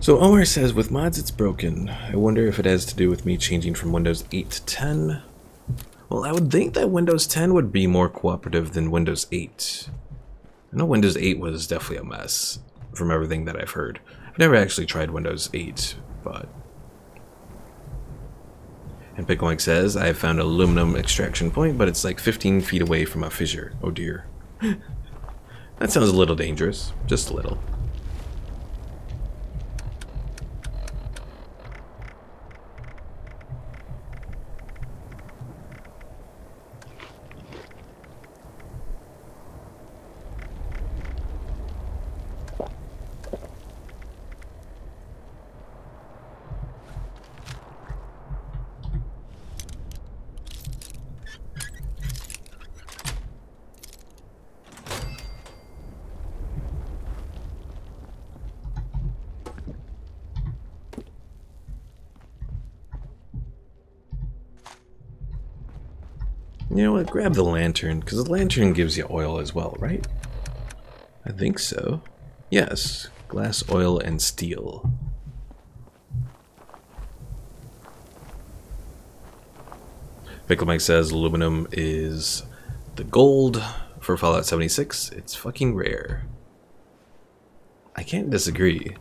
So Omar says, with mods it's broken. I wonder if it has to do with me changing from Windows 8 to 10. Well, I would think that Windows 10 would be more cooperative than Windows 8. I know Windows 8 was definitely a mess, from everything that I've heard. I've never actually tried Windows 8, but... And Pickling says, I have found an aluminum extraction point, but it's like 15 feet away from a fissure. Oh dear. That sounds a little dangerous. Just a little. You know what? Grab the lantern, because the lantern gives you oil as well, right? I think so. Yes. Glass, oil, and steel. Pickle Mike says aluminum is the gold for Fallout 76. It's fucking rare. I can't disagree.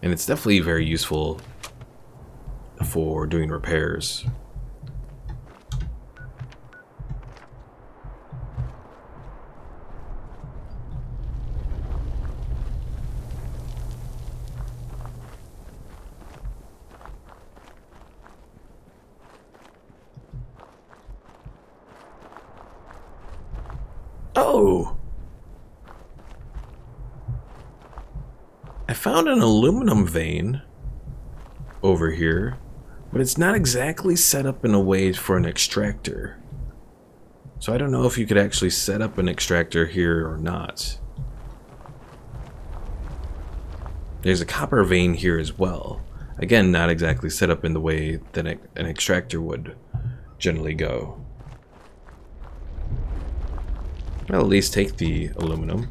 And it's definitely very useful for doing repairs. Oh! I found an aluminum vein over here, but it's not exactly set up in a way for an extractor. So I don't know if you could actually set up an extractor here or not. There's a copper vein here as well. Again, not exactly set up in the way that an extractor would generally go. I'll at least take the aluminum.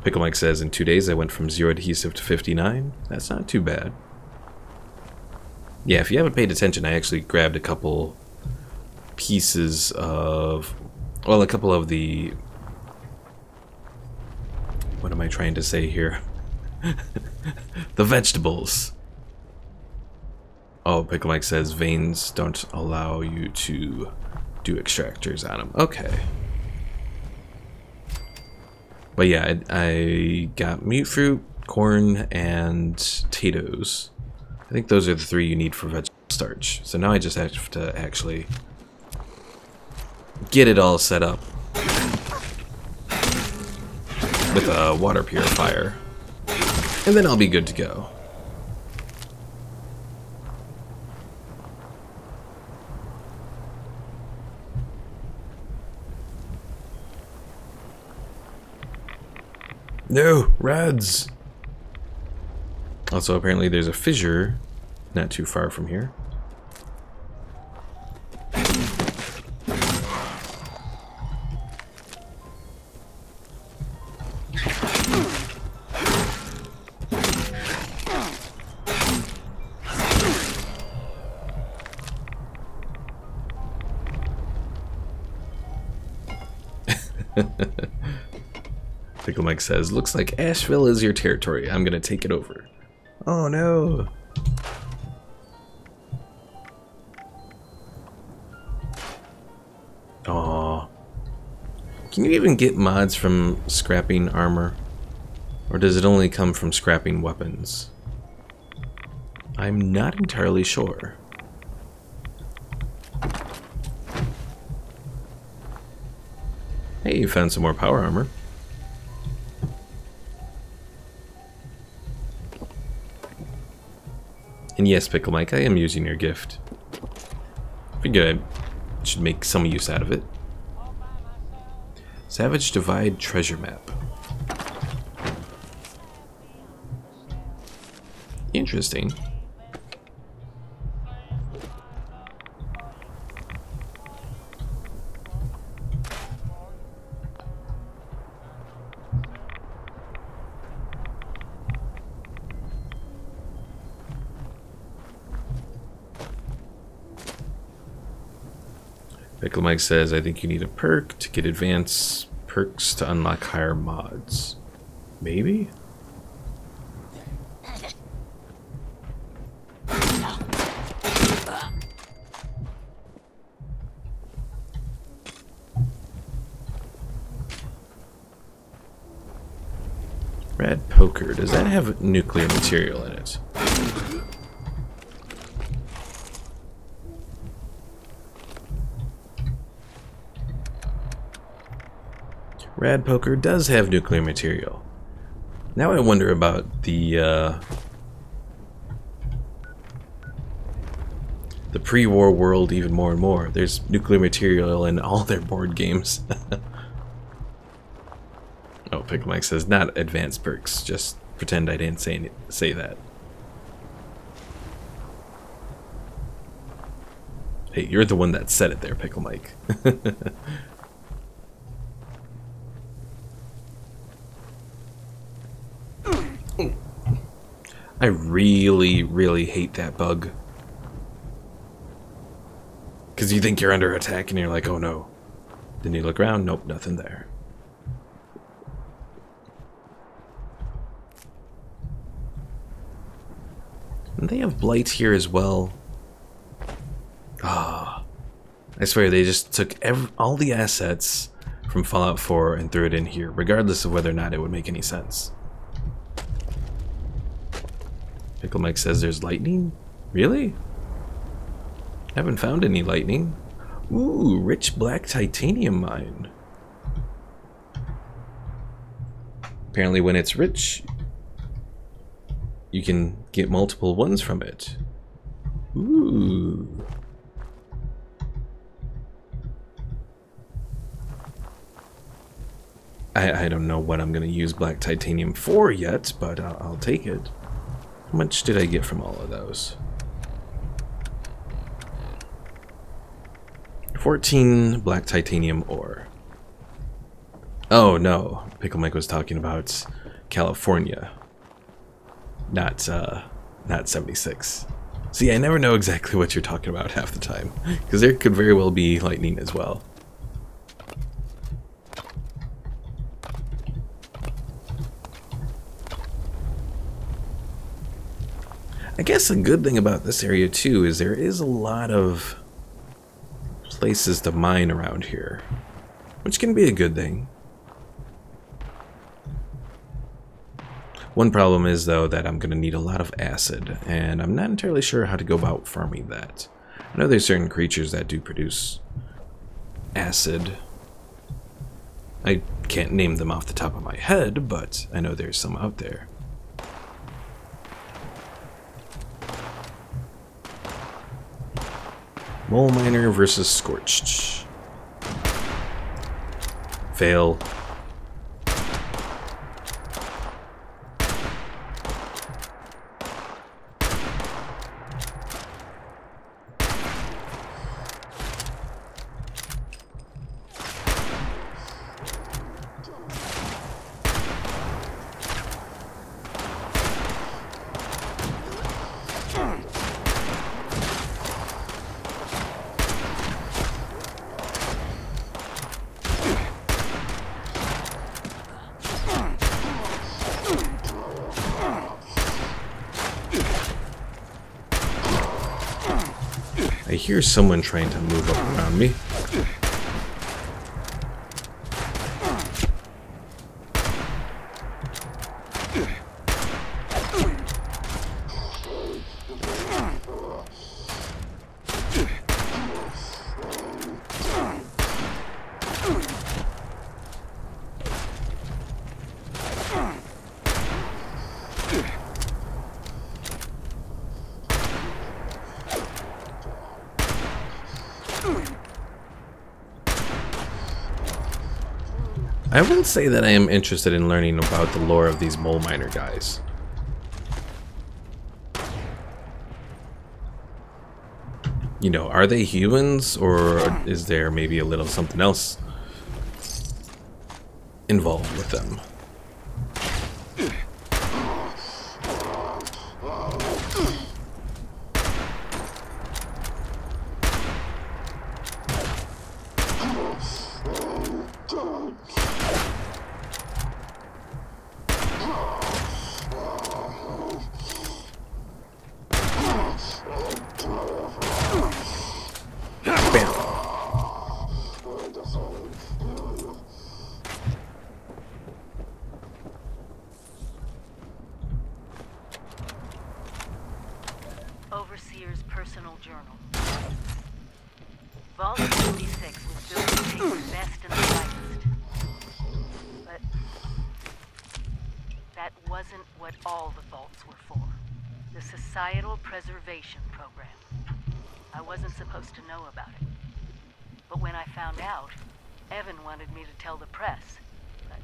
Pickle Mike says, in 2 days I went from 0 adhesive to 59. That's not too bad. Yeah, if you haven't paid attention, I actually grabbed a couple pieces of... Well, a couple of the... What am I trying to say here? The vegetables. Oh, Pickle Mike says veins don't allow you to do extractors on them. Okay. But yeah, I got mute fruit, corn, and potatoes. I think those are the 3 you need for vegetable starch. So now I just have to actually get it all set up with a water purifier. And then I'll be good to go. No, rads. Also, apparently there's a fissure not too far from here. Pickle Mike says, looks like Asheville is your territory. I'm gonna take it over. Oh no. Aww. Can you even get mods from scrapping armor? Or does it only come from scrapping weapons? I'm not entirely sure. Hey, you found some more power armor. And yes, Pickle Mike, I am using your gift. Figure I should make some use out of it. Savage Divide Treasure Map. Interesting. Pickle Mike says, I think you need a perk to get advanced perks to unlock higher mods. Maybe? Rad Poker, does that have nuclear material in it? Rad Poker does have nuclear material. Now I wonder about the pre-war world even more and more. There's nuclear material in all their board games. Oh, Pickle Mike says, not advanced perks. Just pretend I didn't say that. Hey, you're the one that said it there, Pickle Mike. I really, really hate that bug. Because you think you're under attack and you're like, oh no. Then you look around, nope, nothing there. And they have blight here as well. Ah, I swear they just took all the assets from Fallout 4 and threw it in here, regardless of whether or not it would make any sense. Pickle Mike says there's lightning? Really? Haven't found any lightning. Ooh, rich black titanium mine. Apparently when it's rich, you can get multiple ones from it. Ooh. I don't know what I'm going to use black titanium for yet, but I'll take it. How much did I get from all of those? 14 black titanium ore. Oh no, Pickle Mike was talking about California. Not 76. See, I never know exactly what you're talking about half the time, because there could very well be lightning as well. I guess a good thing about this area too is there is a lot of places to mine around here, which can be a good thing. One problem is though that I'm going to need a lot of acid, and I'm not entirely sure how to go about farming that. I know there's certain creatures that do produce acid. I can't name them off the top of my head, but I know there's some out there. Mole Miner versus Scorched. Fail. I hear someone trying to move up around me. I will say that I am interested in learning about the lore of these mole miner guys. You know, are they humans, or is there maybe a little something else involved with them? Overseer's personal journal. Vault 76 was built to take the best and the brightest. But that wasn't what all the vaults were for. The Societal Preservation Program. I wasn't supposed to know about it. But when I found out, Evan wanted me to tell the press. But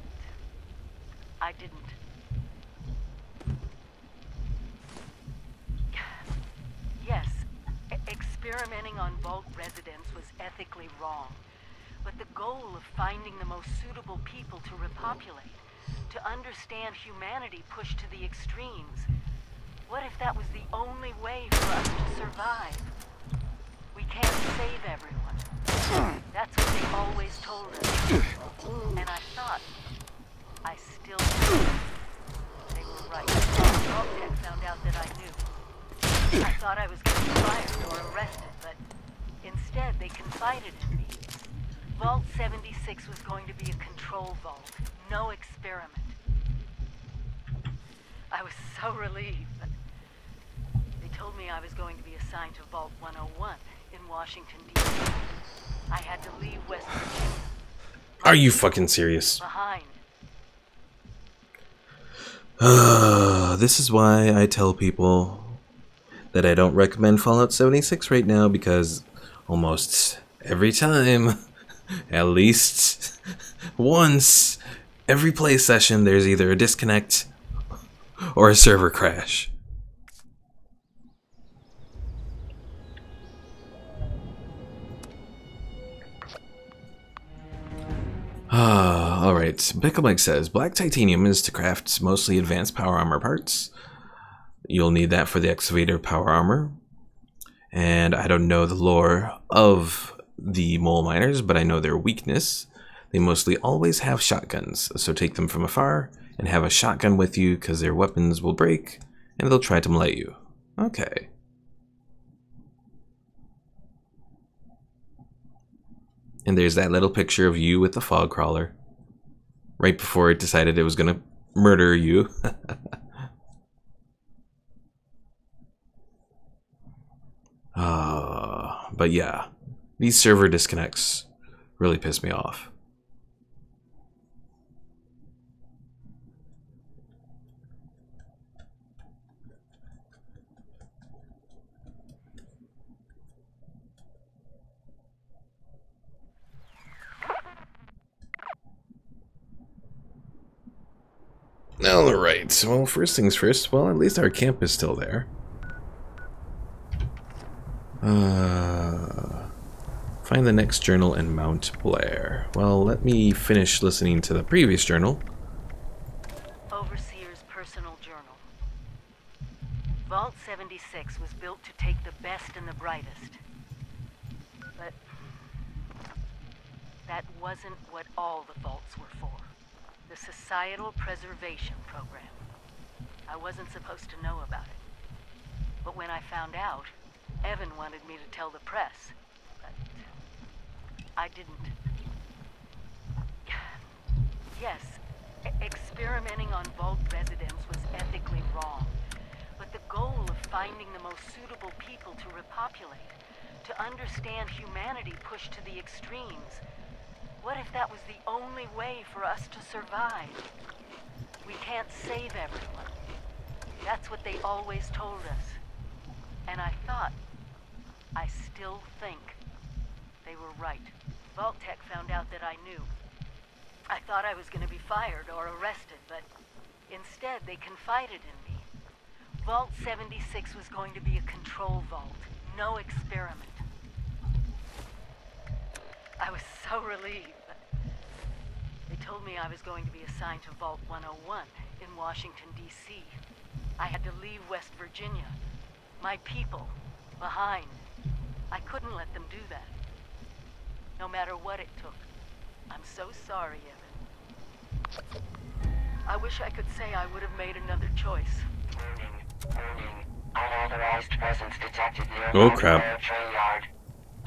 I didn't. Yes, experimenting on Vault residents was ethically wrong. But the goal of finding the most suitable people to repopulate, to understand humanity pushed to the extremes, what if that was the only way for us to survive? We can't save everyone. That's what they always told us. And I thought, I still do. They were right. Vault Tech found out that I knew. I thought I was getting fired or arrested, but instead they confided in me. Vault 76 was going to be a control vault, no experiment. I was so relieved, but they told me I was going to be assigned to Vault 101 in Washington, D.C. I had to leave West Virginia. Are you fucking serious? Behind. This is why I tell people that I don't recommend Fallout 76 right now, because almost every time, at least once, every play session, there's either a disconnect or a server crash. Alright, Pickle Mike says, black titanium is to craft mostly advanced power armor parts. You'll need that for the Excavator power armor. And I don't know the lore of the mole miners, but I know their weakness. They mostly always have shotguns, so take them from afar and have a shotgun with you, because their weapons will break and they'll try to melee you. Okay. And there's that little picture of you with the fog crawler. Right before it decided it was gonna murder you. But yeah, these server disconnects really piss me off. Alright, well, first things first, well, at least our camp is still there. Find the next journal and Mount Blair. Well, let me finish listening to the previous journal. Overseer's personal journal. Vault 76 was built to take the best and the brightest. But that wasn't what all the vaults were for. The Societal Preservation Program. I wasn't supposed to know about it. But when I found out, Evan wanted me to tell the press. But I didn't. Yes, experimenting on Vault residents was ethically wrong. But the goal of finding the most suitable people to repopulate, to understand humanity pushed to the extremes, what if that was the only way for us to survive? We can't save everyone. That's what they always told us. And I thought, I still think, They were right. Vault Tech found out that I knew. I thought I was going to be fired or arrested, but instead they confided in me. Vault 76 was going to be a control vault, no experiment. I was so relieved, but they told me I was going to be assigned to Vault 101 in Washington, D.C. I had to leave West Virginia, my people, behind. I couldn't let them do that, no matter what it took. I'm so sorry, Evan. I wish I could say I would have made another choice. Warning. Unauthorized presence detected near Oh, crap. train yard.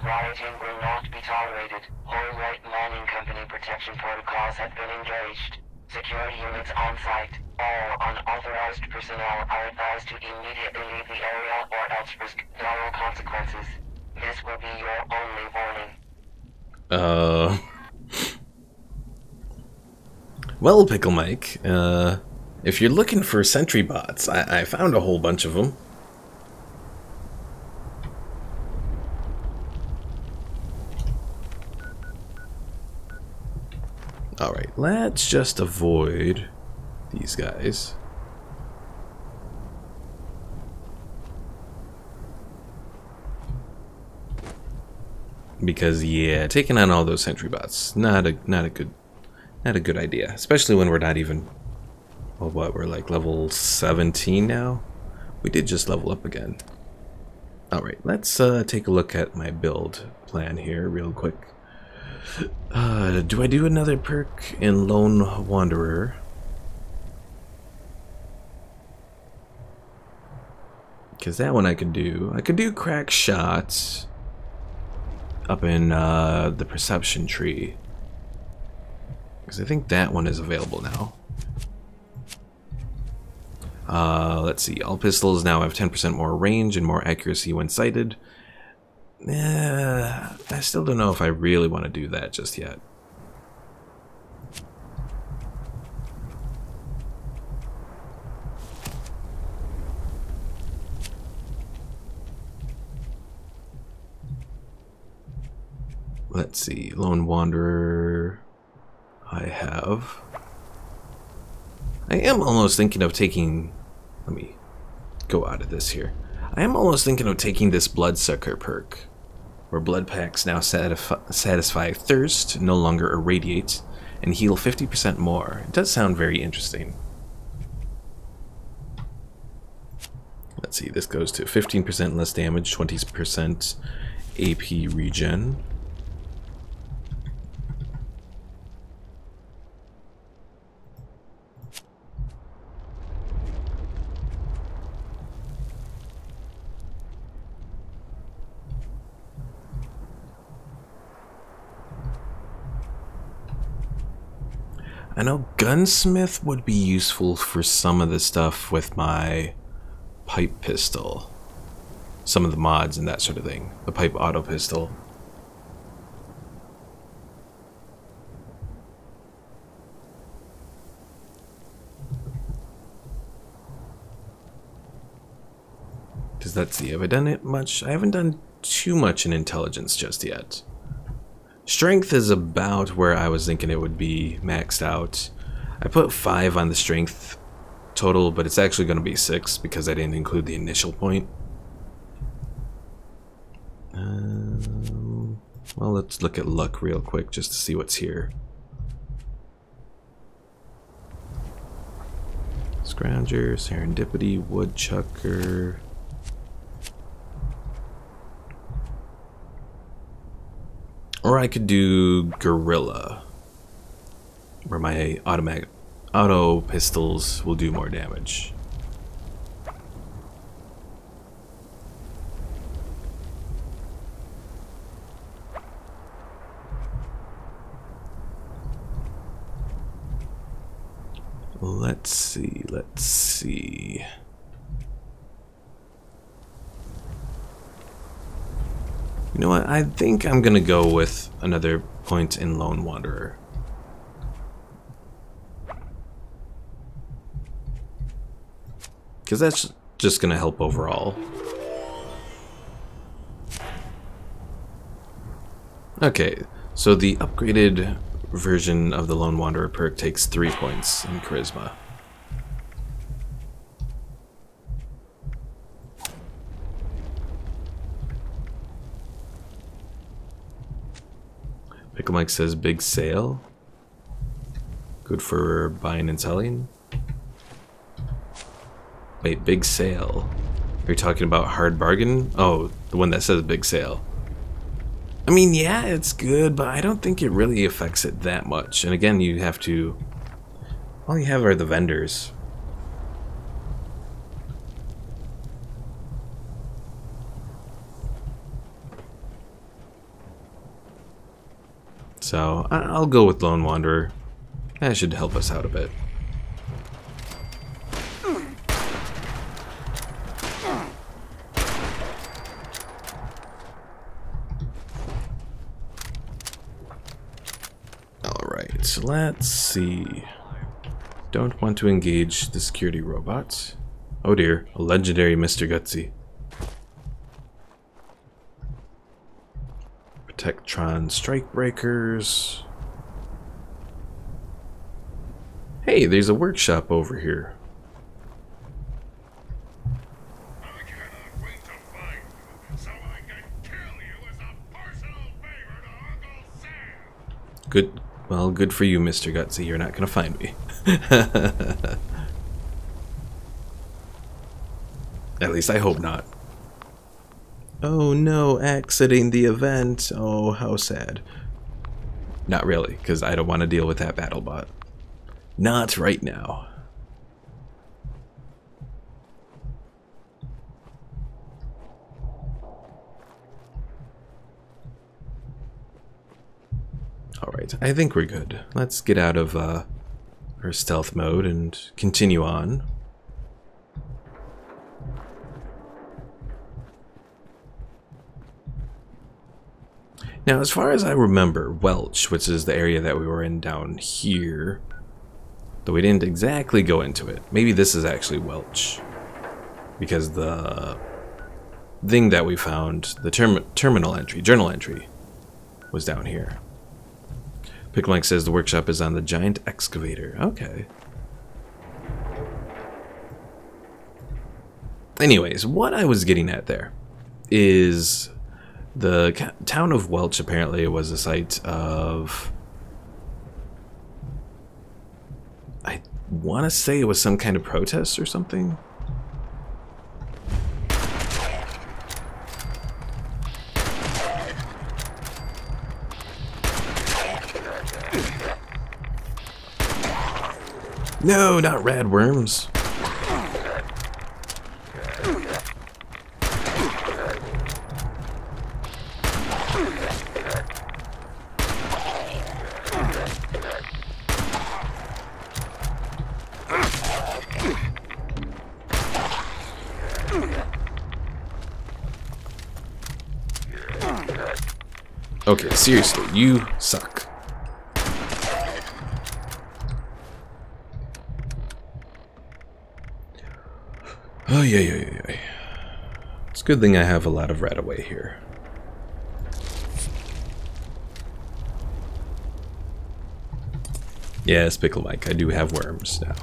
Rioting will not be tolerated. All right mining company protection protocols have been engaged. Security units on site. All unauthorized personnel are advised to immediately leave the area or else risk dire consequences. This will be your only warning. Well, Pickle Mike, if you're looking for sentry bots, I found a whole bunch of them. Alright, let's just avoid these guys. Because yeah, taking on all those sentry bots, not a good idea, especially when we're not even, well, what, we're like level 17 now? We did just level up again. Alright, let's take a look at my build plan here real quick. Do I do another perk in Lone Wanderer? Because that one I could do. I could do crack shots up in the perception tree. Because I think that one is available now. Let's see. All pistols now have 10% more range and more accuracy when sighted. I still don't know if I really want to do that just yet. Let's see. Lone Wanderer. I am almost thinking of taking... Let me go out of this here. I am almost thinking of taking this Bloodsucker perk, where blood packs now satisfy thirst, no longer irradiate, and heal 50% more. It does sound very interesting. Let's see, this goes to 15% less damage, 20% AP regen. I know Gunsmith would be useful for some of the stuff with my pipe pistol. Some of the mods and that sort of thing. The pipe auto pistol. Because let's see, have I done it much? I haven't done too much in intelligence just yet. Strength is about where I was thinking it would be maxed out. I put 5 on the strength total, but it's actually going to be 6 because I didn't include the initial point. Well, let's look at luck real quick just to see what's here. Scrounger, Serendipity, Woodchucker... Or I could do Gorilla, where my auto pistols will do more damage. Let's see. You know what? I think I'm gonna go with another point in Lone Wanderer. Because that's just gonna help overall. Okay, so the upgraded version of the Lone Wanderer perk takes 3 points in Charisma. Pickle Mike says big sale. Good for buying and selling. Wait, big sale. Are you talking about hard bargain? Oh, the one that says big sale. I mean, yeah, it's good, but I don't think it really affects it that much. And again, you have to... all you have are the vendors. So, I'll go with Lone Wanderer. That should help us out a bit. Alright, so let's see. Don't want to engage the security robots. Oh dear, a legendary Mr. Gutsy. Protectron strike breakers. Hey, there's a workshop over here. I cannot wait to find you, so I can kill you as a personal favor to Uncle Sam. Good, well, good for you, Mr. Gutsy. You're not gonna find me. At least I hope not. Oh no, exiting the event. Oh, how sad. Not really, because I don't want to deal with that battle bot. Not right now. Alright, I think we're good. Let's get out of our stealth mode and continue on. Now, as far as I remember, Welch, which is the area that we were in down here, though we didn't exactly go into it. Maybe this is actually Welch, because the thing that we found, the terminal entry, journal entry, was down here. Picklemike says the workshop is on the giant excavator. Okay. Anyways, what I was getting at there is the town of Welch apparently was a site of... I want to say it was some kind of protest or something. No, not rad worms. Okay, seriously, you suck. Oh, yeah. It's a good thing I have a lot of rat-away here. Yes, Pickle Mike, I do have worms now.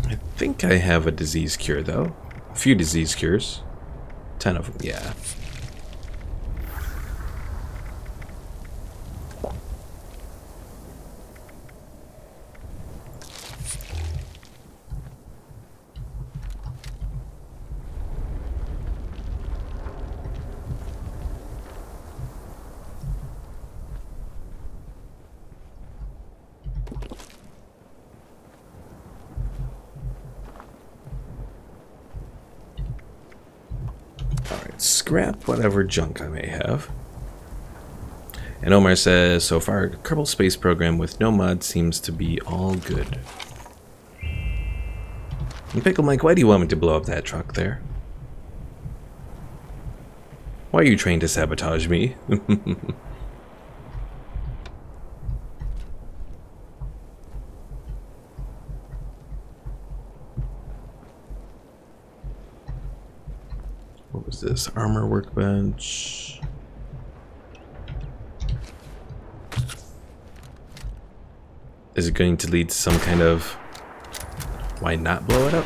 I think I have a disease cure, though. A few disease cures. 10 of them, yeah. Scrap whatever junk I may have. And Omar says, so far, Kerbal Space Program with no mods seems to be all good. And Pickle Mike, why do you want me to blow up that truck there? Why are you trying to sabotage me? What was this? Armor workbench. Is it going to lead to some kind of... Why not blow it up?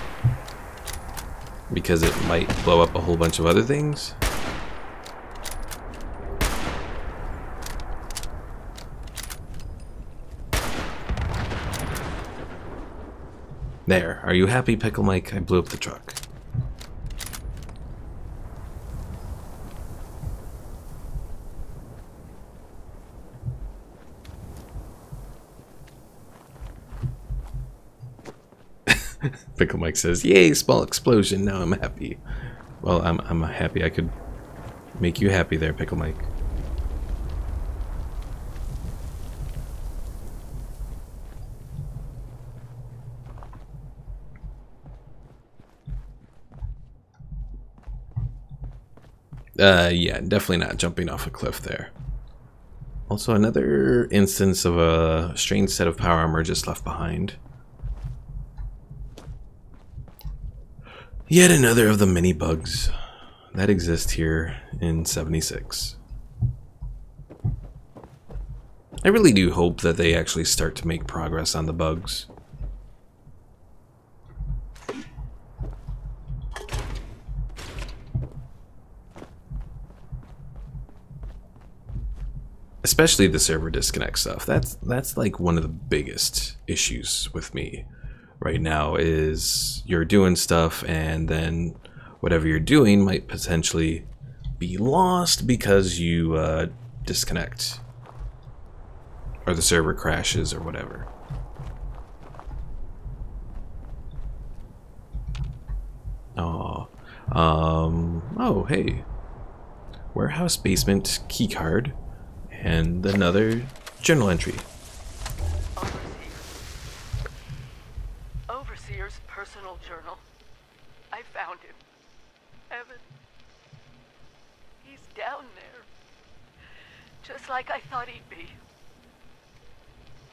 Because it might blow up a whole bunch of other things? There. Are you happy, Pickle Mike? I blew up the truck. Pickle Mike says, "Yay, small explosion. Now I'm happy." Well, I'm happy I could make you happy there, Pickle Mike. Yeah, definitely not jumping off a cliff there. Also, another instance of a strange set of power armor just left behind. Yet another of the many bugs that exist here in 76. I really do hope that they actually start to make progress on the bugs. Especially the server disconnect stuff. That's like one of the biggest issues with me right now, is you're doing stuff and then whatever you're doing might potentially be lost because you disconnect or the server crashes or whatever. Oh, hey. Warehouse basement keycard and another journal entry. Overseer's personal journal. I found him. Evan. He's down there. Just like I thought he'd be.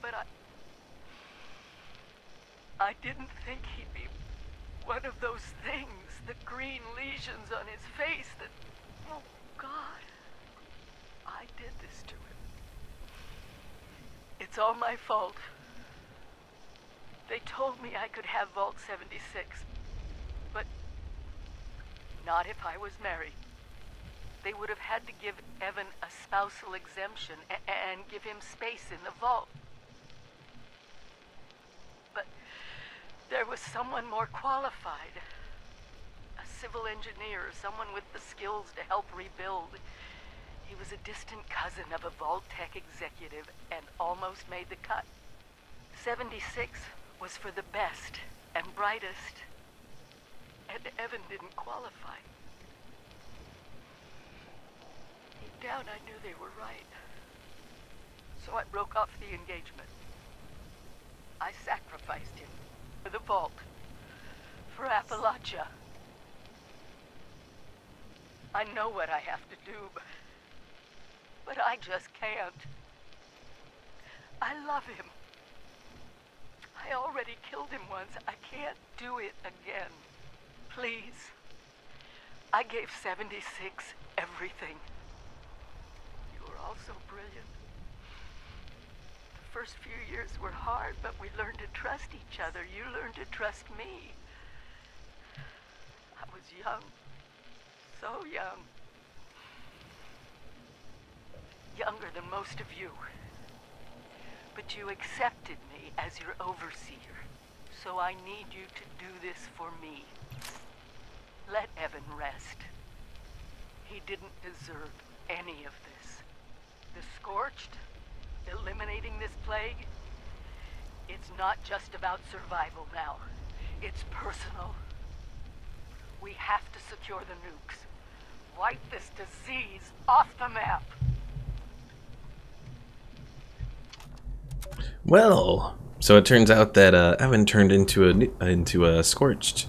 But I didn't think he'd be one of those things. The green lesions on his face that... Oh, God. I did this to him. It's all my fault. They told me I could have Vault 76, but not if I was married. They would have had to give Evan a spousal exemption and give him space in the vault. But there was someone more qualified. A civil engineer, someone with the skills to help rebuild. He was a distant cousin of a Vault Tech executive and almost made the cut. 76 was for the best and brightest, and Evan didn't qualify. Deep down, I knew they were right. So I broke off the engagement. I sacrificed him for the Vault, for Appalachia. I know what I have to do, but I just can't. I love him. I already killed him once. I can't do it again. Please. I gave 76 everything. You were all so brilliant. The first few years were hard, but we learned to trust each other. You learned to trust me. I was young. So young. Younger than most of you. But you accepted me as your overseer. So I need you to do this for me. Let Evan rest. He didn't deserve any of this. The Scorched, eliminating this plague, it's not just about survival now. It's personal. We have to secure the nukes. Wipe this disease off the map. Well, so it turns out that Evan turned into a Scorched.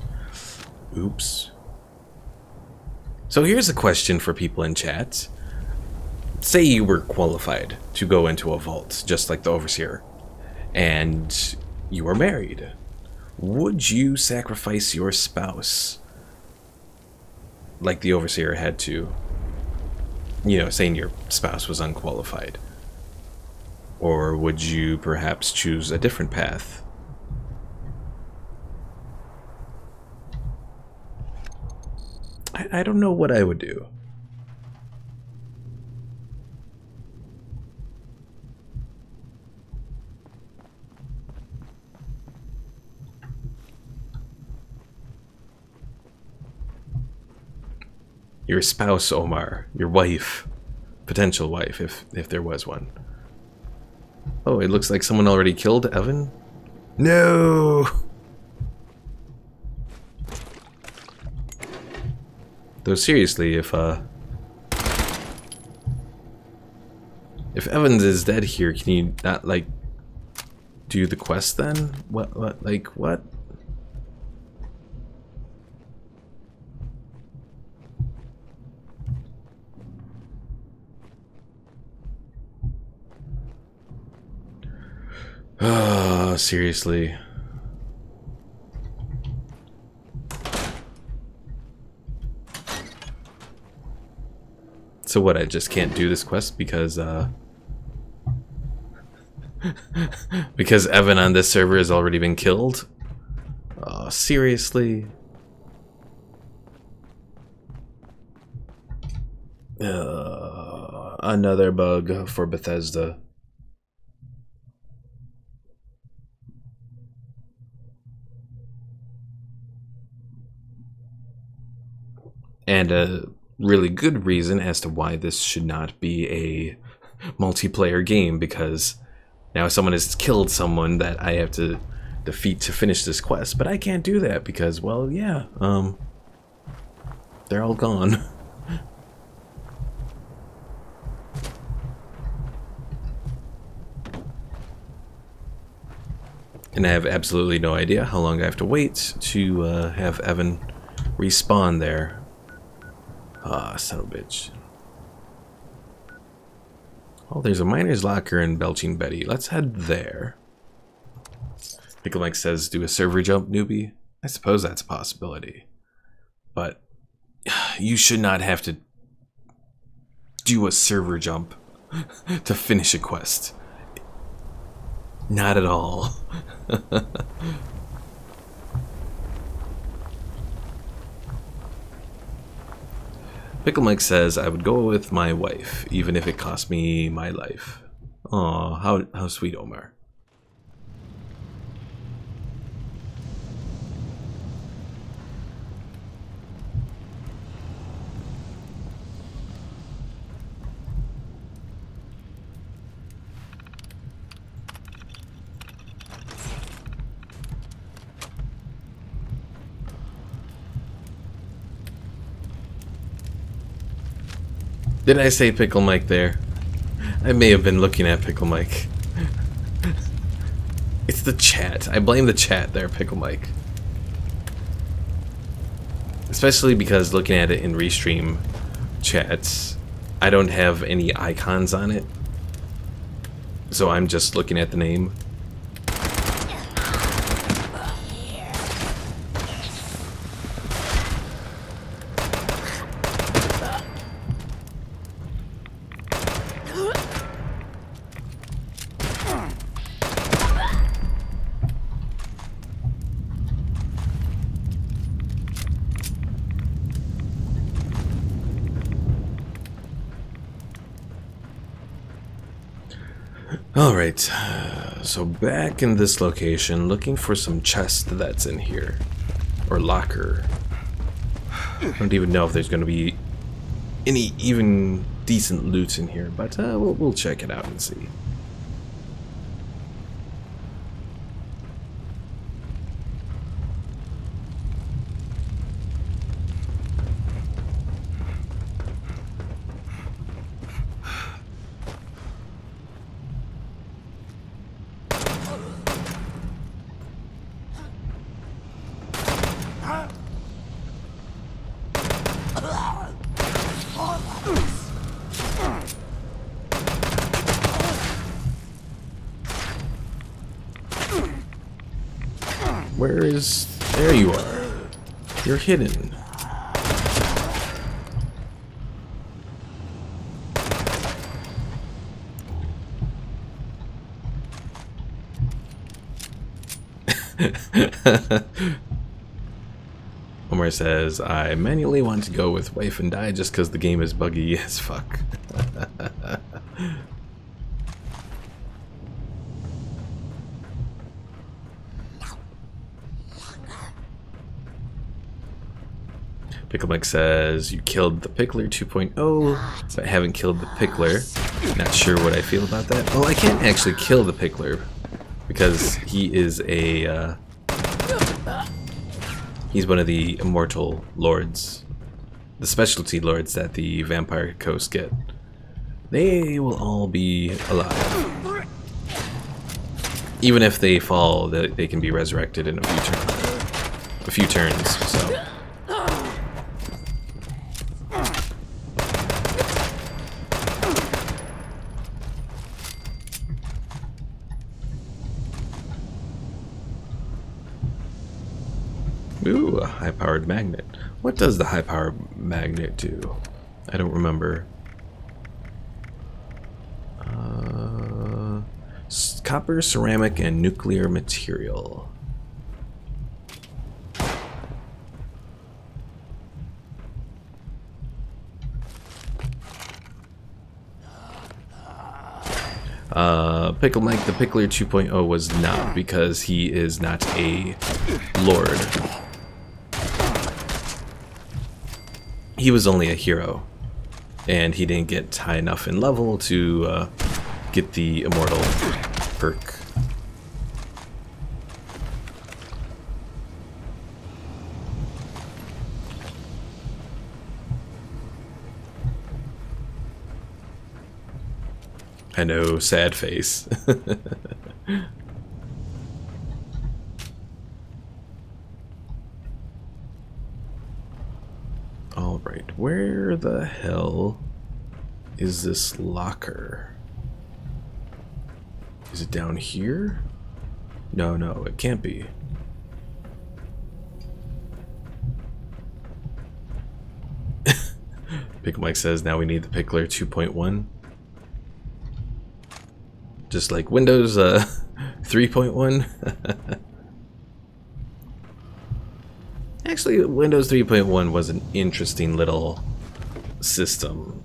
Oops. So here's a question for people in chat. Say you were qualified to go into a vault, just like the Overseer, and you were married. Would you sacrifice your spouse like the overseer had to, you know, saying your spouse was unqualified? Or would you perhaps choose a different path? I don't know what I would do. Your spouse, Omar. Your wife. Potential wife, if there was one. Oh, it looks like someone already killed Evan? No! Though seriously, if Evans is dead here, can you not, like, do the quest then? What, like, what? Oh, seriously. So what, I just can't do this quest because because Evan on this server has already been killed? Oh, seriously? Another bug for Bethesda. And a really good reason as to why this should not be a multiplayer game, because now someone has killed someone that I have to defeat to finish this quest, but I can't do that because, well, yeah, they're all gone. And I have absolutely no idea how long I have to wait to have Evan respawn there. Ah, son of a bitch. Oh, there's a miner's locker in Belching Betty. Let's head there. Pickle Mike says, do a server jump, Nuby. I suppose that's a possibility. But you should not have to do a server jump to finish a quest. Not at all. Pickle Mike says, I would go with my wife, even if it cost me my life. Aw, how sweet, Omar. Did I say Pickle Mike there? I may have been looking at Pickle Mike. It's the chat. I blame the chat there, Pickle Mike. Especially because looking at it in Restream chats, I don't have any icons on it. So I'm just looking at the name. Alright, so back in this location, looking for some chest that's in here. Or locker. I don't even know if there's going to be any even decent loot in here, but we'll check it out and see. Where is... There you are. You're hidden. Omar says, I manually want to go with wife and die just because the game is buggy as fuck. Pickle Mike says, you killed the Pickler 2.0, but haven't killed the Pickler. Not sure what I feel about that. Well, I can't actually kill the Pickler because he is a... he's one of the immortal lords. The specialty lords that the Vampire Coast get. They will all be alive. Even if they fall, they can be resurrected in a few turns, so... Ooh, a high-powered magnet. What does the high-powered magnet do? I don't remember. Copper, ceramic, and nuclear material. Pickle Mike the Pickler 2.0 was not, because he is not a lord. He was only a hero, and he didn't get high enough in level to get the immortal perk. I know, sad face. Alright, where the hell is this locker? Is it down here? No, it can't be. Pick Mike says now we need the Pickler 2.1. Just like Windows 3.1. Actually, Windows 3.1 was an interesting little system.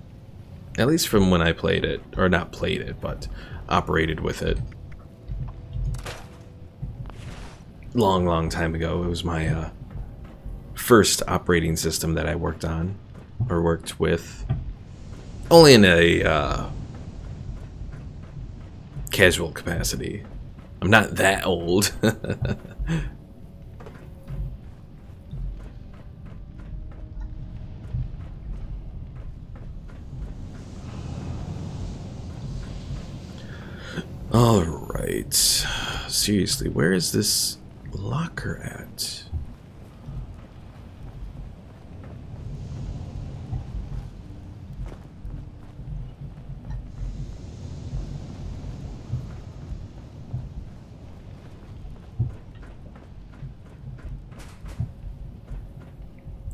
At least from when I played it. Or not played it, but operated with it. Long time ago. It was my first operating system that I worked on. Or worked with. Only in a... casual capacity. I'm not that old. Alright. Seriously, where is this locker at?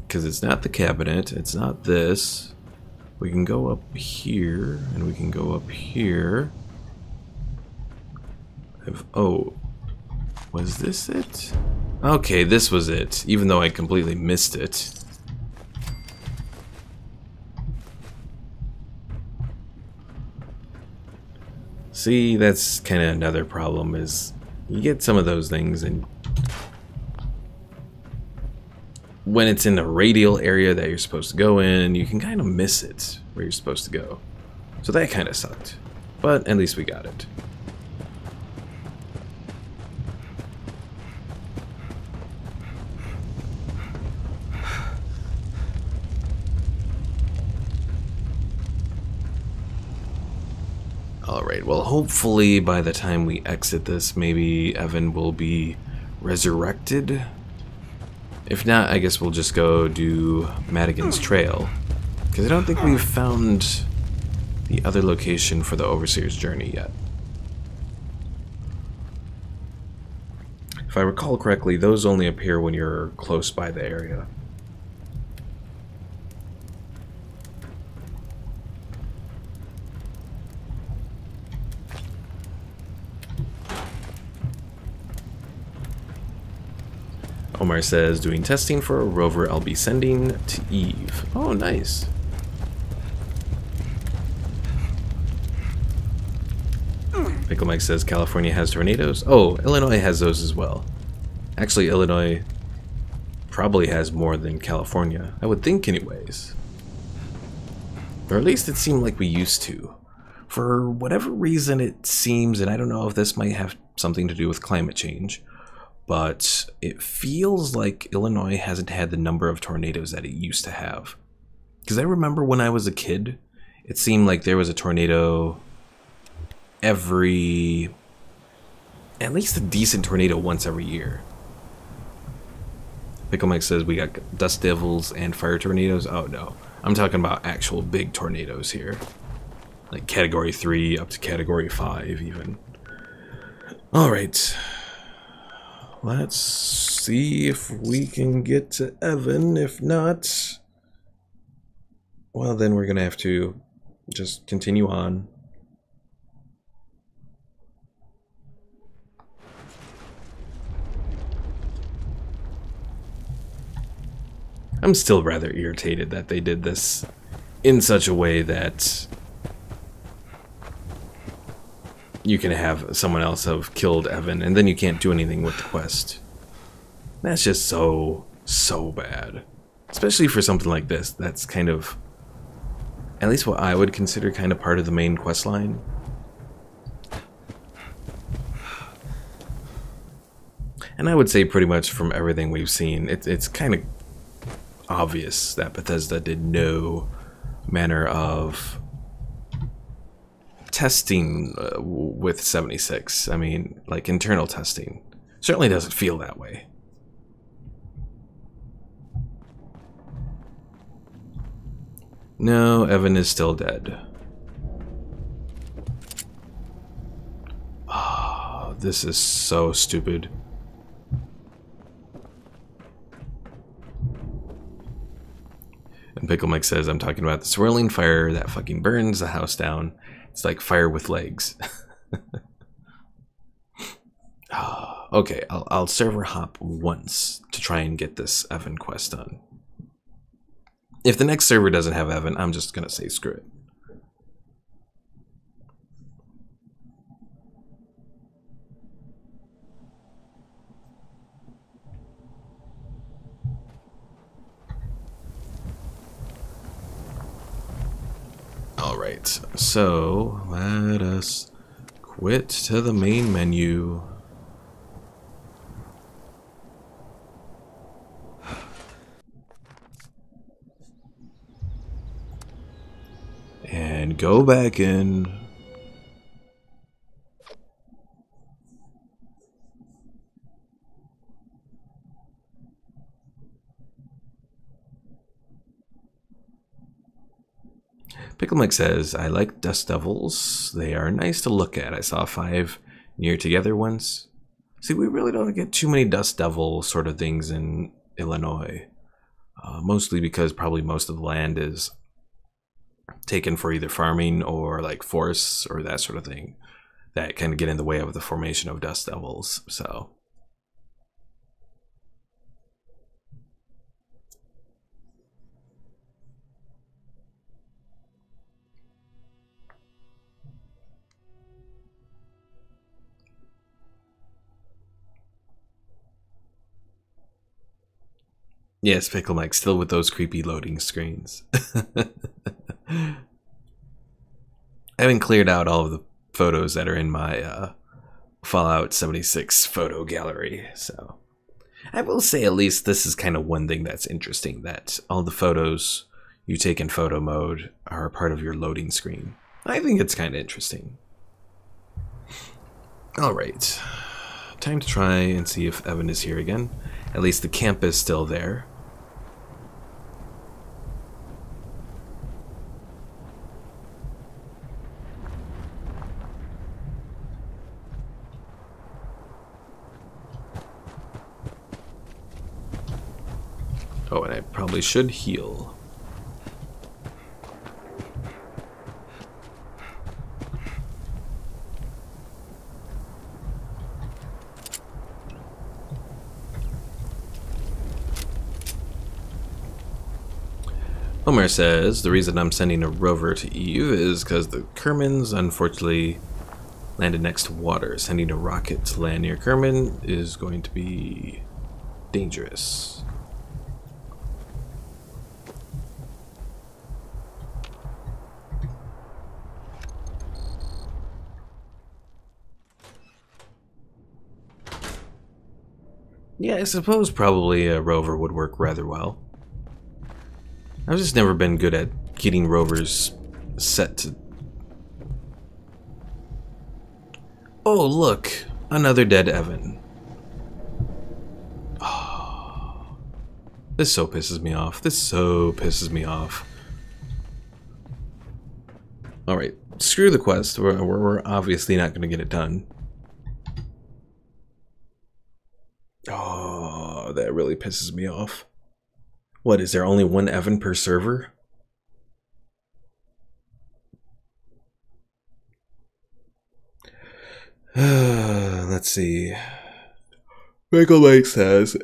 Because it's not the cabinet, it's not this. We can go up here, and we can go up here. Oh, was this it? Okay, this was it, even though I completely missed it. See, that's kind of another problem, is you get some of those things and when it's in the radial area that you're supposed to go in, you can kind of miss it where you're supposed to go. So that kind of sucked. But at least we got it. Alright, well hopefully by the time we exit this, maybe Evan will be resurrected. If not, I guess we'll just go do Madigan's Trail. Because I don't think we've found the other location for the Overseer's Journey yet. If I recall correctly, those only appear when you're close by the area. Omar says, doing testing for a rover I'll be sending to Eve. Oh, nice. Pickle Mike says California has tornadoes. Oh, Illinois has those as well. Actually, Illinois probably has more than California. I would think anyways. Or at least it seemed like we used to. For whatever reason it seems, and I don't know if this might have something to do with climate change, but it feels like Illinois hasn't had the number of tornadoes that it used to have. Because I remember when I was a kid, it seemed like there was a tornado every... at least a decent tornado once every year. Pickle Mike says we got dust devils and fire tornadoes. Oh no, I'm talking about actual big tornadoes here. Like category 3 up to category 5 even. Alright. Let's see if we can get to Evan. If not, well then we're gonna have to just continue on. I'm still rather irritated that they did this in such a way that you can have someone else have killed Evan and then you can't do anything with the quest. That's just so bad. Especially for something like this that's kind of, at least what I would consider kind of part of the main quest line. And I would say pretty much from everything we've seen, it's kind of obvious that Bethesda did no manner of testing with 76. I mean, like internal testing. Certainly doesn't feel that way. No, Evan is still dead. Oh, this is so stupid. And Pickle Mike says, I'm talking about the swirling fire that fucking burns the house down. It's like fire with legs. Okay, I'll server hop once to try and get this Evan quest done. If the next server doesn't have Evan, I'm just gonna say screw it. Alright, so let us quit to the main menu. And go back in. Pickle Mike says, I like dust devils. They are nice to look at. I saw 5 near together once. See, we really don't get too many dust devil sort of things in Illinois. Mostly because probably most of the land is taken for either farming or like forests or that sort of thing. That kind of get in the way of the formation of dust devils, so... Yes, Pickle Mike, still with those creepy loading screens. I haven't cleared out all of the photos that are in my Fallout 76 photo gallery, so... I will say at least this is kind of one thing that's interesting, that all the photos you take in photo mode are part of your loading screen. I think it's kind of interesting. Alright, time to try and see if Evan is here again. At least the camp is still there. Oh, and I probably should heal. Homer says, the reason I'm sending a rover to Eve is because the Kermans unfortunately landed next to water. Sending a rocket to land near Kerman is going to be dangerous. Yeah, I suppose probably a rover would work rather well. I've just never been good at getting rovers set to... Oh, look! Another dead Evan. Oh, this so pisses me off. This so pisses me off. Alright, screw the quest. We're obviously not going to get it done. Oh, that really pisses me off. What, is there only one Evan per server? Let's see. Michael Lake says,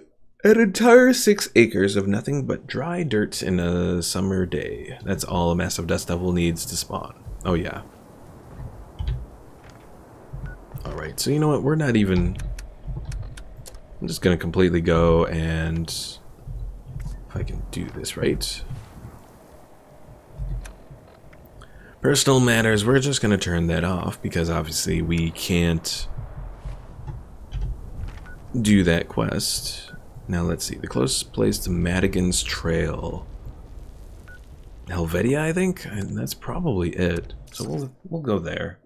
an entire 6 acres of nothing but dry dirt in a summer day. That's all a massive dust devil needs to spawn. Oh yeah. Alright, so you know what? We're not even... I'm just gonna completely go and... If I can do this right. Personal matters, we're just gonna turn that off because obviously we can't do that quest. Now let's see, the closest place to Madigan's Trail. Helvetia, I think? And that's probably it. So we'll go there.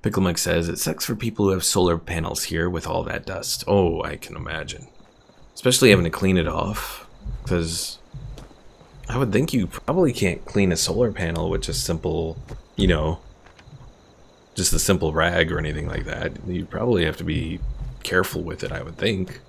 Pickle Mike says, it sucks for people who have solar panels here with all that dust. Oh, I can imagine. Especially having to clean it off. Because I would think you probably can't clean a solar panel with just simple, you know, just a simple rag or anything like that. You probably have to be careful with it, I would think.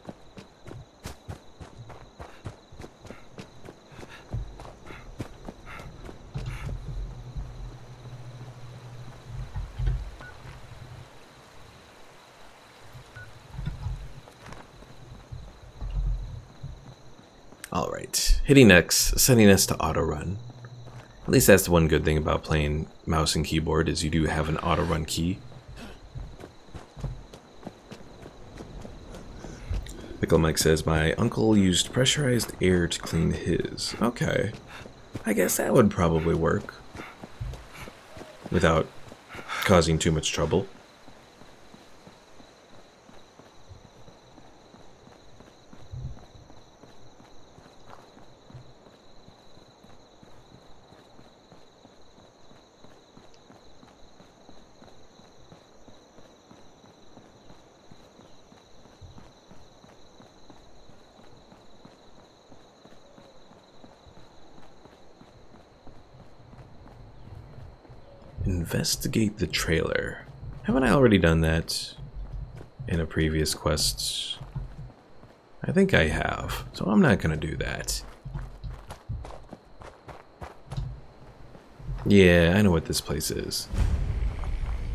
Alright, hitting X, setting us to auto run. At least that's the one good thing about playing mouse and keyboard, is you do have an auto run key. Pickle Mike says, my uncle used pressurized air to clean his. Okay, I guess that would probably work. Without causing too much trouble. Investigate the trailer. Haven't I already done that in a previous quest? I think I have, so I'm not gonna do that. Yeah, I know what this place is.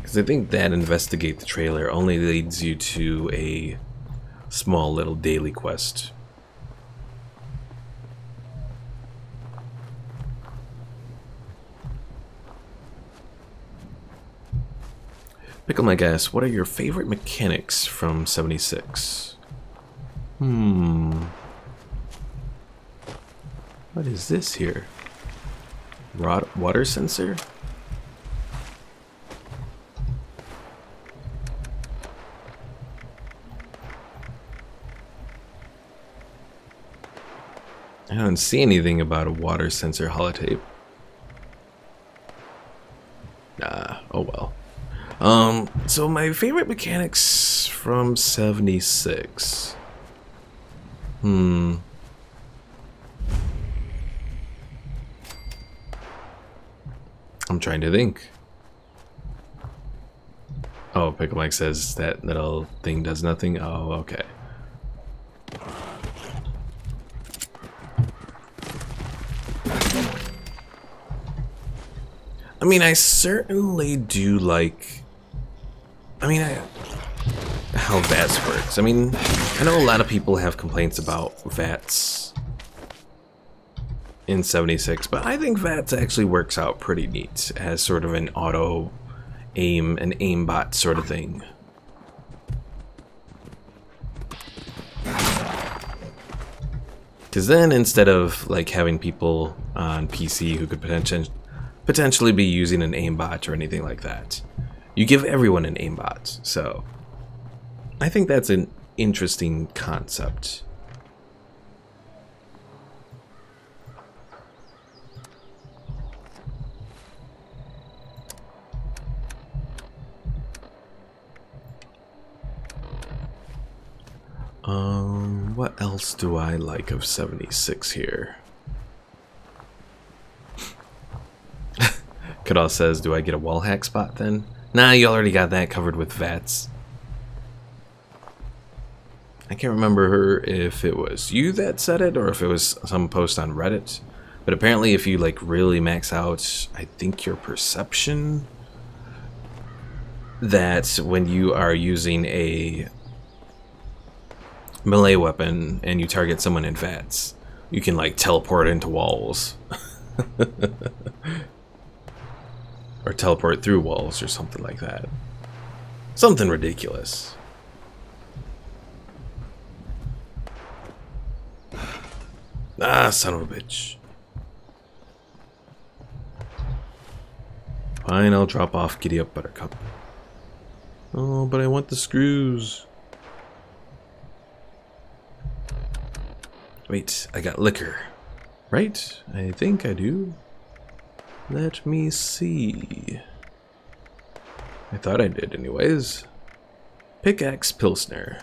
Because I think that investigate the trailer only leads you to a small little daily quest. Pickle Mike asks, what are your favorite mechanics from 76? What is this here? Water sensor? I don't see anything about a water sensor holotape. Oh well. So my favorite mechanics from 76. I'm trying to think. Oh, Pickle Mike says that little thing does nothing. Oh, okay. I mean, I certainly do like... I mean, how VATS works. I mean, I know a lot of people have complaints about VATS in 76, but I think VATS actually works out pretty neat as sort of an auto aim, an aimbot sort of thing. Because then instead of like having people on PC who could potentially be using an aimbot or anything like that, you give everyone an aimbot. So I think that's an interesting concept. What else do I like of 76 here? Kadal says, do I get a wall hack spot then? Nah, you already got that covered with VATS. I can't remember if it was you that said it or if it was some post on Reddit. But apparently if you like really max out, I think your perception, that when you are using a melee weapon and you target someone in VATS, you can like teleport into walls. Or teleport through walls or something like that. Something ridiculous. Ah, son of a bitch. Fine, I'll drop off. Giddy up, Buttercup. Oh, but I want the screws. Wait, I got liquor. Right? I think I do. Let me see. I thought I did anyways. Pickaxe Pilsner.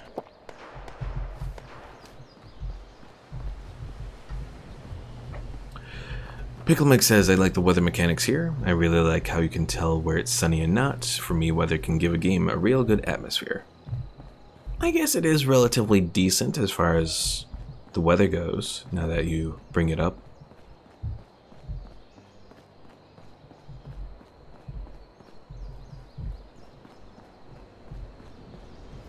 Pickle Mix says, I like the weather mechanics here. I really like how you can tell where it's sunny and not. For me, weather can give a game a real good atmosphere. I guess it is relatively decent as far as the weather goes, now that you bring it up.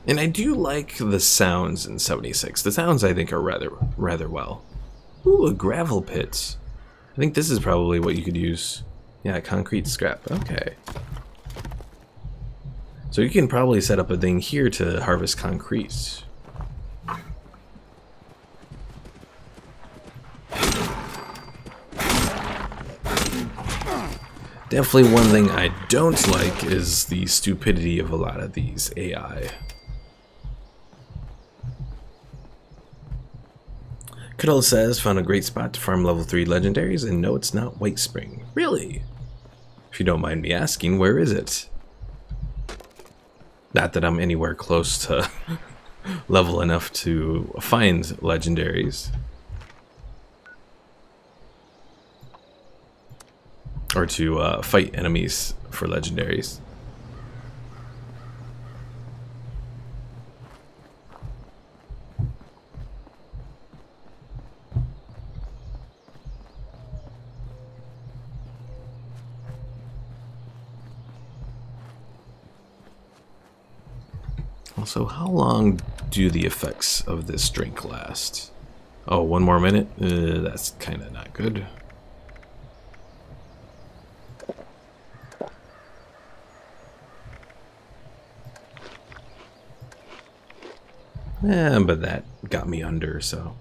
And I do like the sounds in 76. The sounds I think are rather well. Ooh, a gravel pit. I think this is probably what you could use. Yeah, concrete scrap. Okay. So you can probably set up a thing here to harvest concrete. Definitely one thing I don't like is the stupidity of a lot of these AI. Cuddle says, found a great spot to farm level 3 legendaries, and no, it's not White Spring. Really? If you don't mind me asking, where is it? Not that I'm anywhere close to level enough to find legendaries. Or to fight enemies for legendaries. Also, how long do the effects of this drink last? Oh, 1 more minute? That's kind of not good. Yeah, but that got me under, so.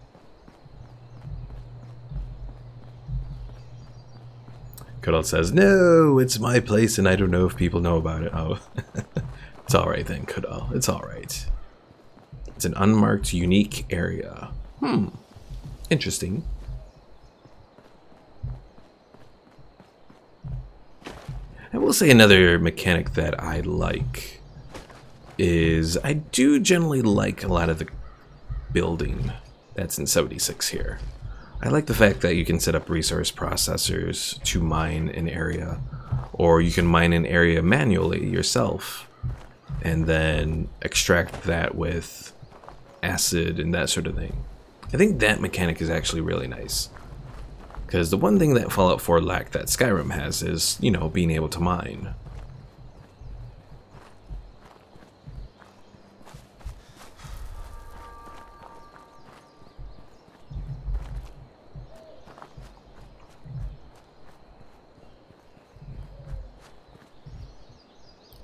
Cuddle says, no, it's my place and I don't know if people know about it. Oh, it's alright then, Cuddle. It's alright. It's an unmarked, unique area. Interesting. I will say another mechanic that I like is I do generally like a lot of the building that's in 76 here. I like the fact that you can set up resource processors to mine an area, or you can mine an area manually yourself and then extract that with acid and that sort of thing. I think that mechanic is actually really nice. Because the one thing that Fallout 4 lacked that Skyrim has is, you know, being able to mine.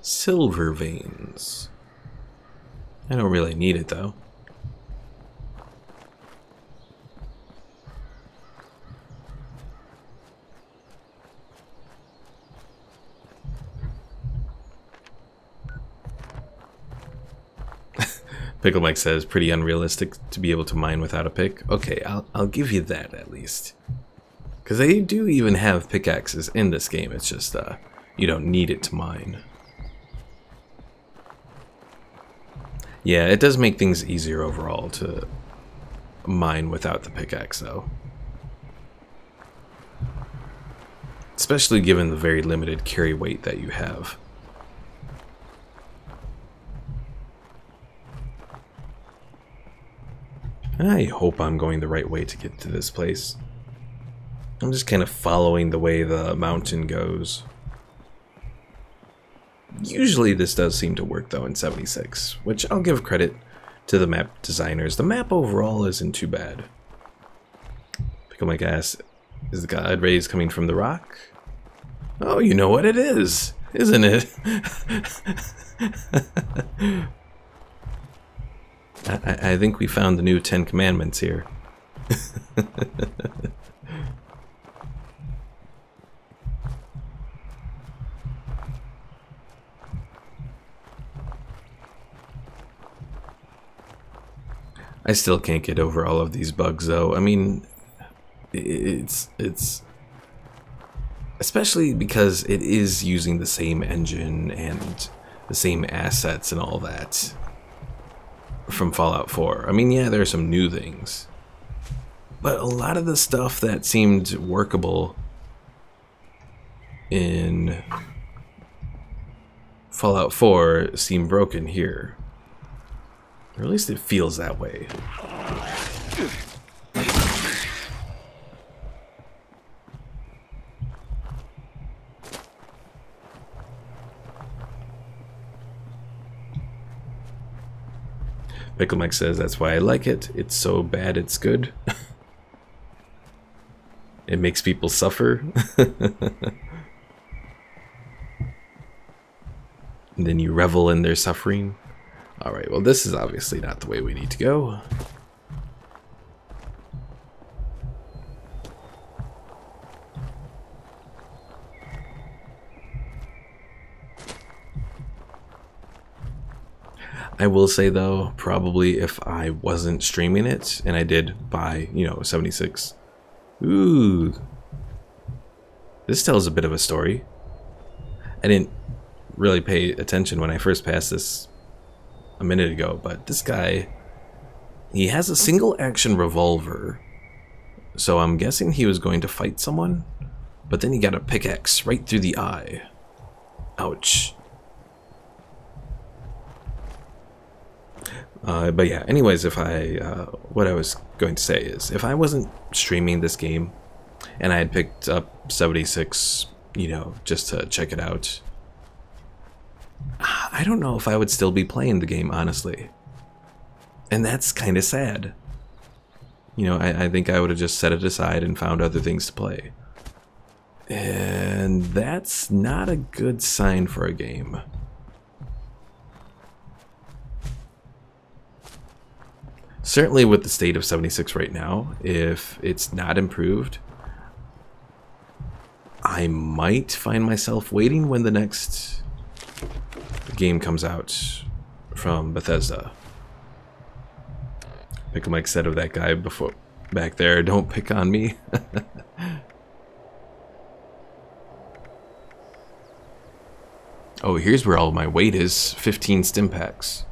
Silver veins. I don't really need it though. Pickle Mike says pretty unrealistic to be able to mine without a pick. Okay, I'll give you that at least. Because they do even have pickaxes in this game. It's just you don't need it to mine. Yeah, it does make things easier overall to mine without the pickaxe though. Especially given the very limited carry weight that you have. I hope I'm going the right way to get to this place. I'm just kind of following the way the mountain goes. Usually this does seem to work though in 76, which I'll give credit to the map designers. The map overall isn't too bad. Pickle Mike asks, is the god rays coming from the rock? Oh, you know what it is, isn't it? I think we found the new 10 Commandments here. I still can't get over all of these bugs though. I mean, it's especially because it is using the same engine and the same assets and all that from Fallout 4. I mean, yeah, there are some new things, but a lot of the stuff that seemed workable in Fallout 4 seemed broken here. Or at least it feels that way. Pickle Mike says that's why I like it. It's so bad it's good. It makes people suffer. And then you revel in their suffering. Alright, well this is obviously not the way we need to go. I will say though, probably if I wasn't streaming it and I did buy, you know, 76. Ooh. This tells a bit of a story. I didn't really pay attention when I first passed this a minute ago, but this guy, he has a single action revolver, so I'm guessing he was going to fight someone, but then he got a pickaxe right through the eye. Ouch. But yeah, anyways, if I what I was going to say is, if I wasn't streaming this game and I had picked up 76, you know, just to check it out, I don't know if I would still be playing the game, honestly. And that's kind of sad. You know, I think I would have just set it aside and found other things to play. And that's not a good sign for a game. Certainly with the state of 76 right now, if it's not improved, I might find myself waiting when the next game comes out from Bethesda. Pickle Mike said of that guy before back there, don't pick on me. Oh, here's where all my weight is, 15 stim packs.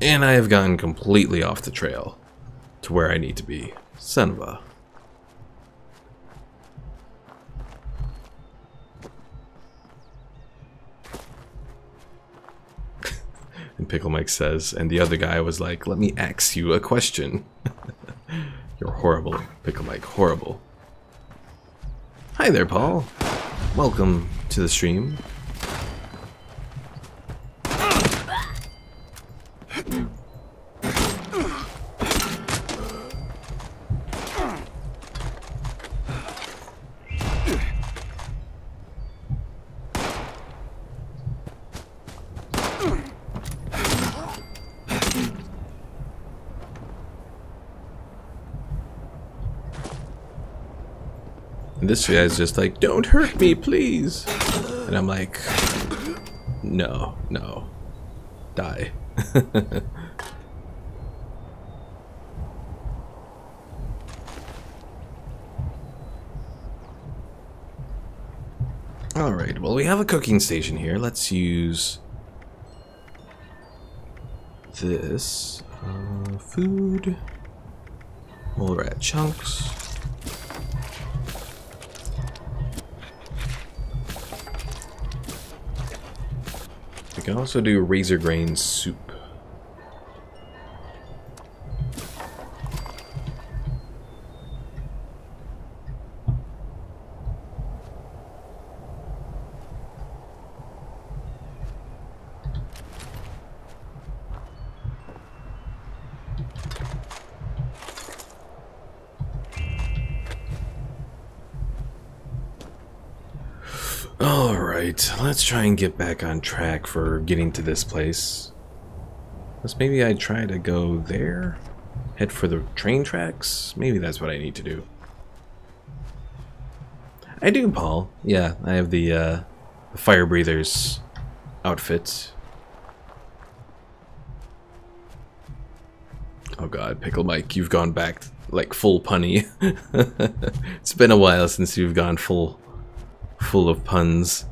And I have gotten completely off the trail to where I need to be. Son of a... And Pickle Mike says, and the other guy was like, let me ask you a question. You're horrible, Pickle Mike, horrible. Hi there, Paul. Welcome to the stream. And this guy's just like, don't hurt me, please. And I'm like, no, no. Die. Alright, well, we have a cooking station here. Let's use this. Food. Mole rat chunks. We can also do razor grain soup. Alright, let's try and get back on track for getting to this place. Let's maybe I try to go there? Head for the train tracks? Maybe that's what I need to do. I do, Paul. Yeah, I have the fire breathers outfit. Oh god, Pickle Mike, you've gone back like full punny. It's been a while since you've gone full of puns.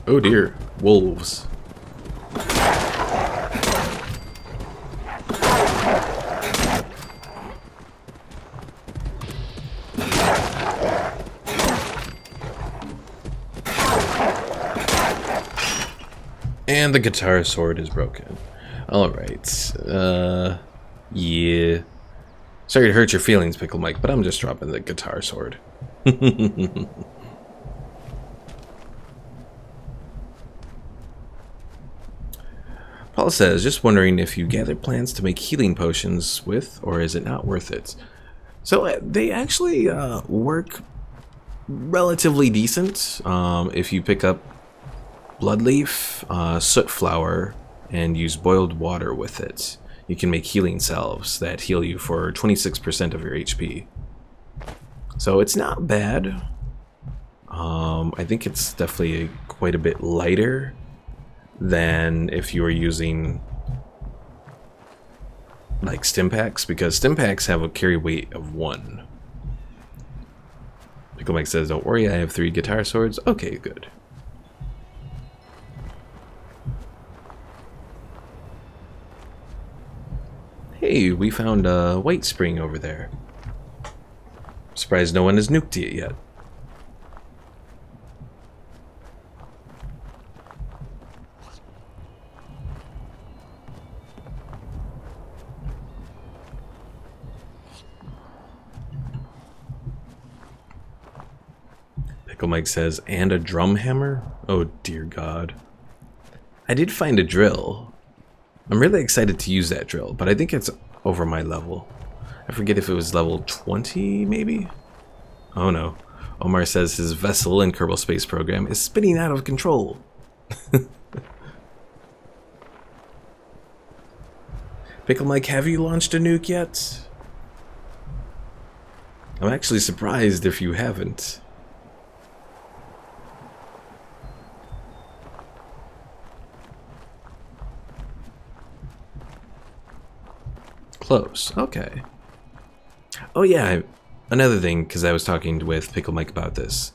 Oh dear, wolves. And the guitar sword is broken. Alright. Yeah. Sorry to hurt your feelings, Pickle Mike, but I'm just dropping the guitar sword. Paul says, just wondering if you gather plants to make healing potions with, or is it not worth it? So they actually work relatively decent if you pick up bloodleaf, soot flower, and use boiled water with it. You can make healing salves that heal you for 26% of your HP. So it's not bad. I think it's definitely quite a bit lighter than if you were using like stim packs, because stim packs have a carry weight of 1. Pickle Mike says, don't worry, I have 3 guitar swords. Okay, good. Hey, we found a white spring over there. Surprised no one has nuked it yet. Pickle Mike says, and a drum hammer? Oh dear God. I did find a drill. I'm really excited to use that drill, but I think it's over my level. I forget if it was level 20, maybe? Oh no. Omar says his vessel in Kerbal Space Program is spinning out of control. Pickle Mike, have you launched a nuke yet? I'm actually surprised if you haven't. close. Okay. Oh yeah, another thing, because I was talking with Pickle Mike about this.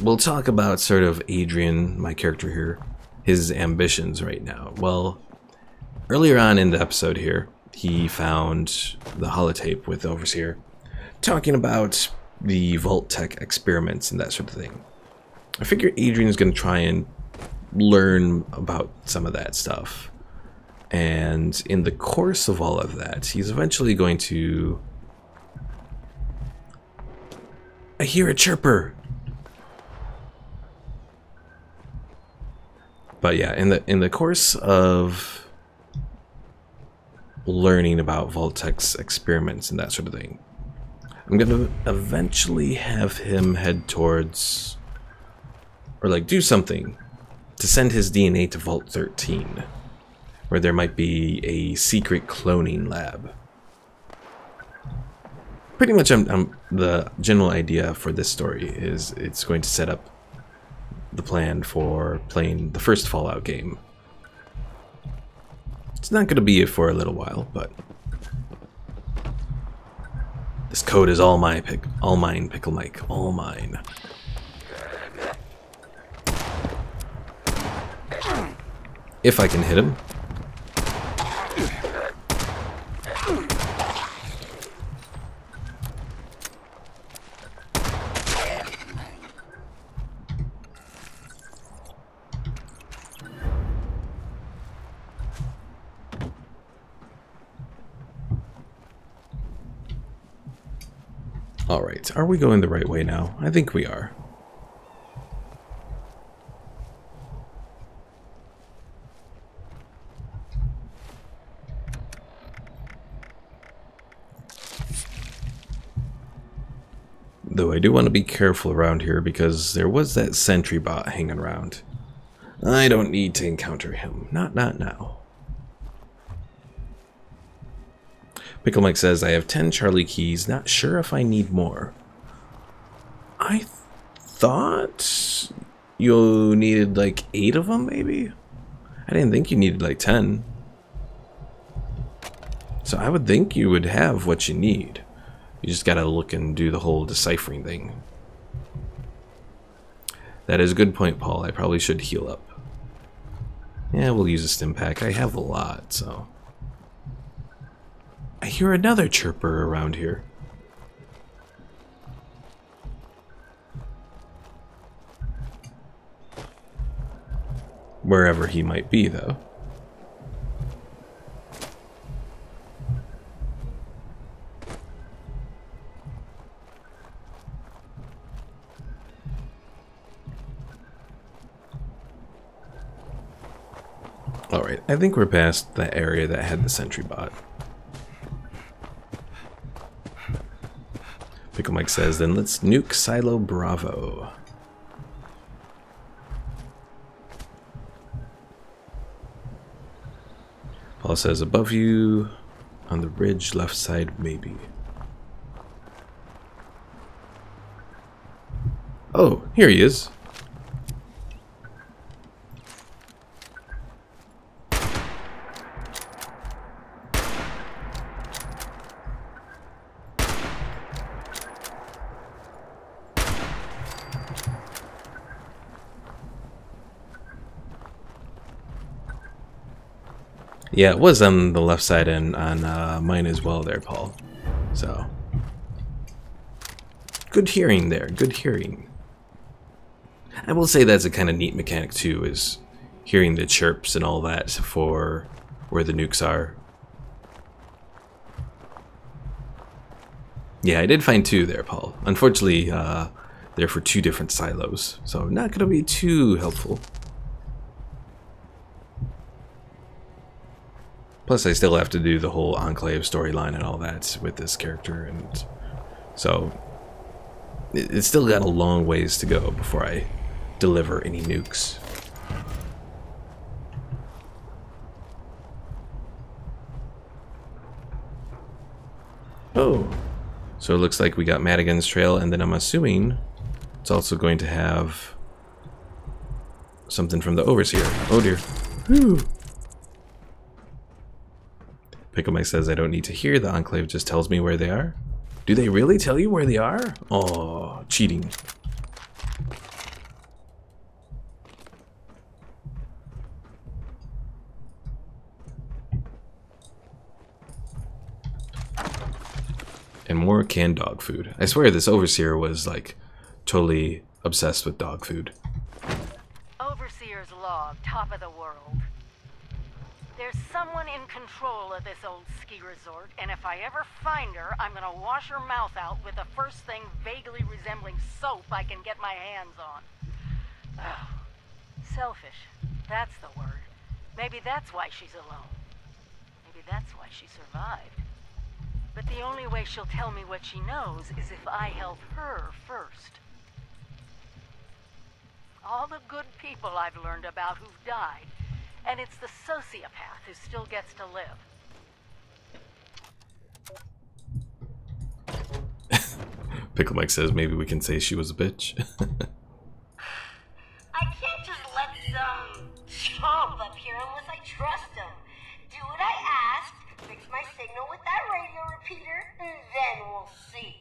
We'll talk about sort of Adrian, my character here, his ambitions right now. Well, earlier on in the episode here, he found the holotape with the Overseer talking about the Vault Tech experiments and that sort of thing. I figure Adrian is going to try and learn about some of that stuff. And in the course of all of that, he's eventually going to... I hear a chirper! But yeah, in the course of learning about Vault Tech's experiments and that sort of thing, I'm gonna eventually have him head towards, or like do something to send his DNA to Vault 13, where there might be a secret cloning lab. Pretty much, the general idea for this story is it's going to set up the plan for playing the first Fallout game. It's not going to be for a little while, but this code is all mine, Pickle Mike, all mine. If I can hit him. Alright, are we going the right way now? I think we are. Though I do want to be careful around here because there was that sentry bot hanging around. I don't need to encounter him. Not now. Pickle Mike says, I have 10 Charlie keys, not sure if I need more. I thought you needed like 8 of them, maybe? I didn't think you needed like 10. So I would think you would have what you need. You just gotta look and do the whole deciphering thing. That is a good point, Paul. I probably should heal up. Yeah, we'll use a stim pack. I have a lot, so... I hear another chirper around here. Wherever he might be, though. Alright, I think we're past that area that had the sentry bot. Pickle Mike says, then let's nuke Silo Bravo. Paul says, above you, on the ridge, left side, maybe. Oh, here he is. Yeah, it was on the left side and on mine as well there, Paul. So, good hearing there, good hearing. I will say that's a kind of neat mechanic too, is hearing the chirps and all that for where the nukes are. Yeah, I did find 2 there, Paul. Unfortunately, they're for 2 different silos, so not going to be too helpful. Plus, I still have to do the whole Enclave storyline and all that with this character, and so it's still got a long ways to go before I deliver any nukes. Oh, so it looks like we got Madigan's trail, and then I'm assuming it's also going to have something from the Overseer. Oh dear. Whew. Pickle Mike says I don't need to hear. The Enclave just tells me where they are. Do they really tell you where they are? Oh, cheating. And more canned dog food. I swear this overseer was like totally obsessed with dog food. Overseer's log, top of the world. There's someone in control of this old ski resort, and if I ever find her, I'm gonna wash her mouth out with the first thing vaguely resembling soap I can get my hands on. Oh, selfish. That's the word. Maybe that's why she's alone. Maybe that's why she survived. But the only way she'll tell me what she knows is if I help her first. All the good people I've learned about who've died, and it's the sociopath who still gets to live. Pickle Mike says maybe we can say she was a bitch. I can't just let some chump up here unless I trust him. Do what I asked, fix my signal with that radio repeater, and then we'll see.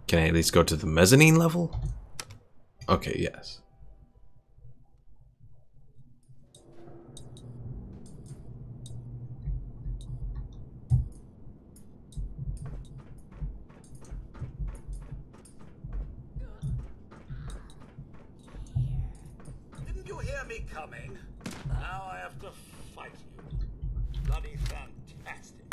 Can I at least go to the mezzanine level? Okay, yes. Didn't you hear me coming? Now I have to fight you. Bloody fantastic.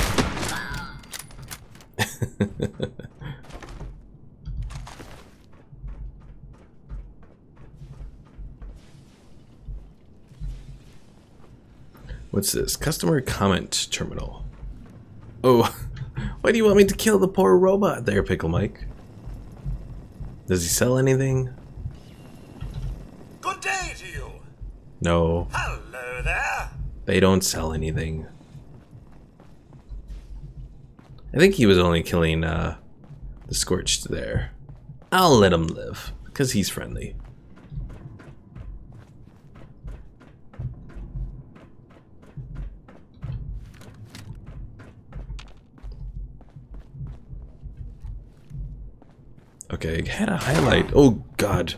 What's this? Customer comment terminal. Oh, why do you want me to kill the poor robot there, Pickle Mike? Does he sell anything? Good day to you. No. Hello there. They don't sell anything. I think he was only killing the Scorched there. I'll let him live, because he's friendly. Okay, I had a highlight. Oh, God.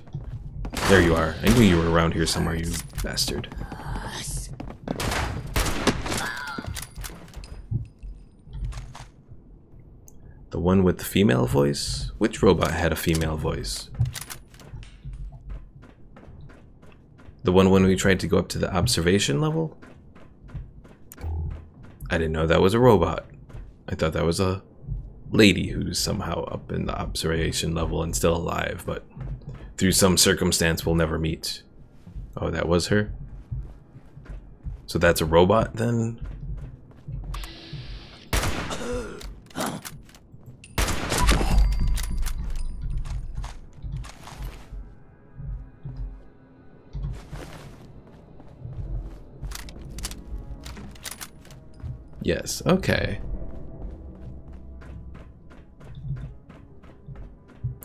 There you are. I knew you were around here somewhere, you bastard. The one with the female voice? Which robot had a female voice? The one when we tried to go up to the observation level? I didn't know that was a robot. I thought that was a lady who's somehow up in the observation level and still alive, but through some circumstance we'll never meet. Oh, that was her? So that's a robot then? Yes, okay.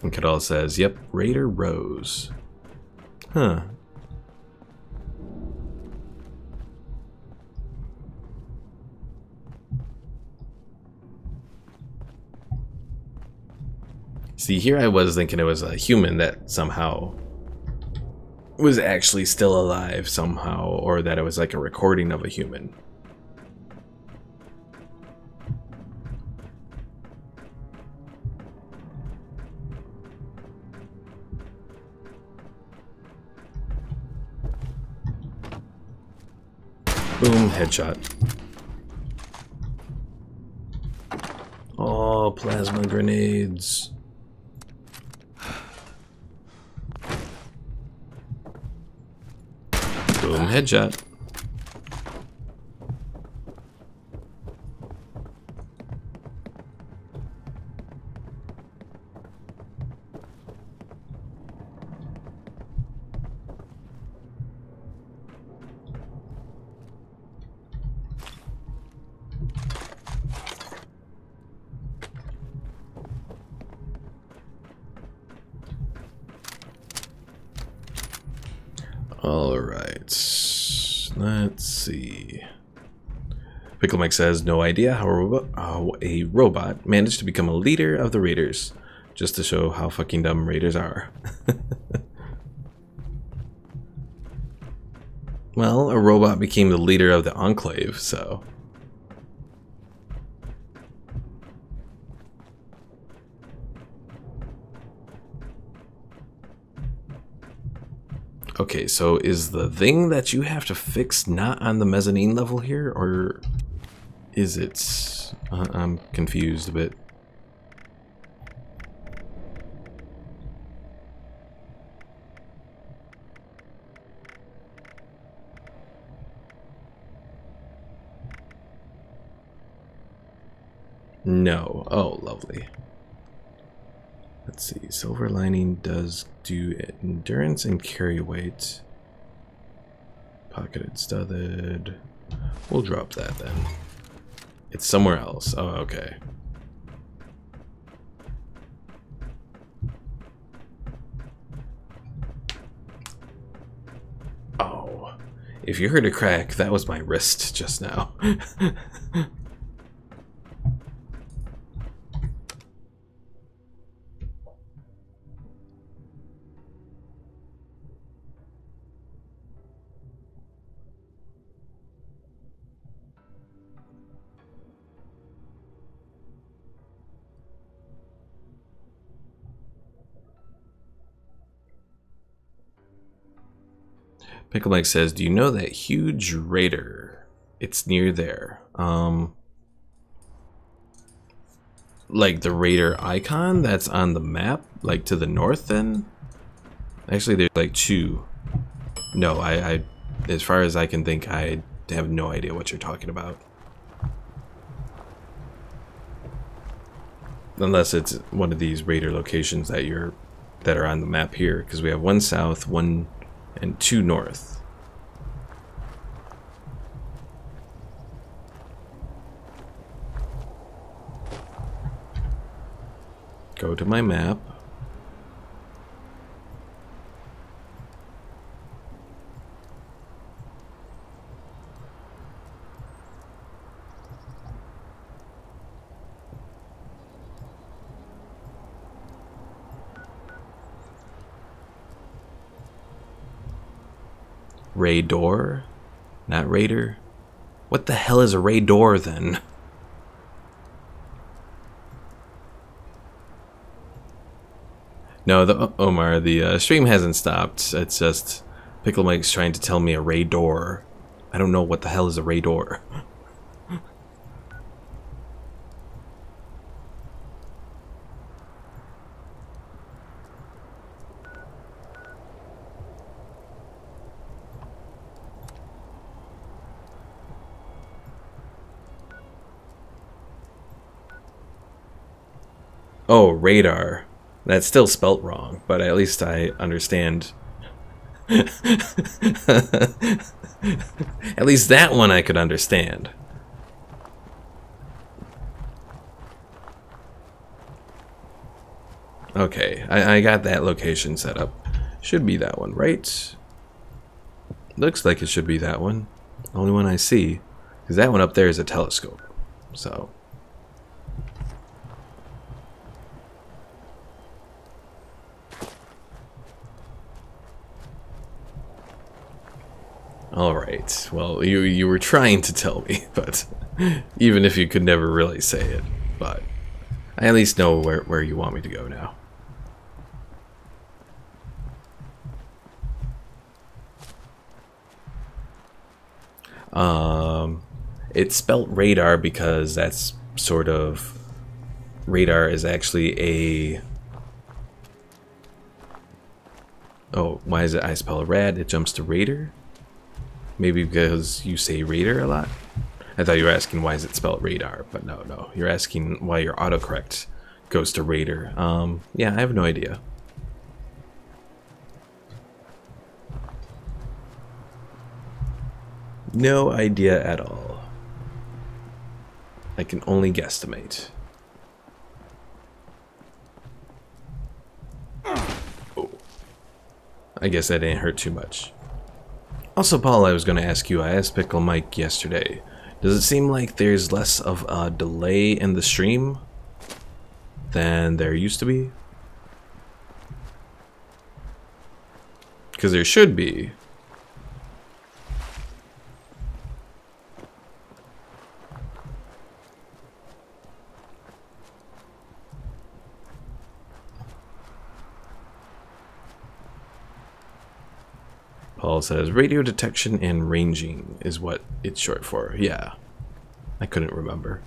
And Cadell says, yep, Raider Rose. Huh. See, here I was thinking it was a human that somehow was actually still alive somehow, or that it was like a recording of a human. Boom, headshot. Oh, plasma grenades. Boom, headshot. Alright, let's see. Pickle Mike says, no idea how a robot managed to become a leader of the Raiders. Just to show how fucking dumb Raiders are. Well, a robot became the leader of the Enclave, so... Okay, so is the thing that you have to fix not on the mezzanine level here, or is it... I'm confused a bit. No. Oh, lovely. Let's see. Silver lining does do endurance and carry weight. Pocketed studded. We'll drop that then. It's somewhere else. Oh, okay. Oh. If you heard a crack, that was my wrist just now. Pickle Mike says, do you know that huge raider? It's near there. Like the raider icon that's on the map, like to the north then? Actually, there's like two. No, I as far as I can think, I have no idea what you're talking about. Unless it's one of these raider locations that are on the map here, because we have one south, one and two north. Go to my map. Raidor, not Raider. What the hell is a Raidor then? No, the Omar, the stream hasn't stopped. It's just Pickle Mike's trying to tell me a Raidor. I don't know what the hell is a Raidor. Oh, radar. That's still spelt wrong, but at least I understand. At least that one I could understand. Okay, I got that location set up. Should be that one, right? Looks like it should be that one. Only one I see. Because that one up there is a telescope. So... Alright, well, you were trying to tell me, but even if you could never really say it, but I at least know where you want me to go now. It's spelt radar because that's sort of... Radar is actually a... Oh, why is it I spell rad? It jumps to raider? Maybe because you say raider a lot? I thought you were asking why is it spelled radar, but no. You're asking why your autocorrect goes to raider. Yeah, I have no idea. No idea at all. I can only guesstimate. Oh. I guess that didn't hurt too much. Also, Paul, I was going to ask you, I asked Pickle Mike yesterday, Does it seem like there's less of a delay in the stream than there used to be? Because there should be. Paul says radio detection and ranging is what it's short for. Yeah, I couldn't remember.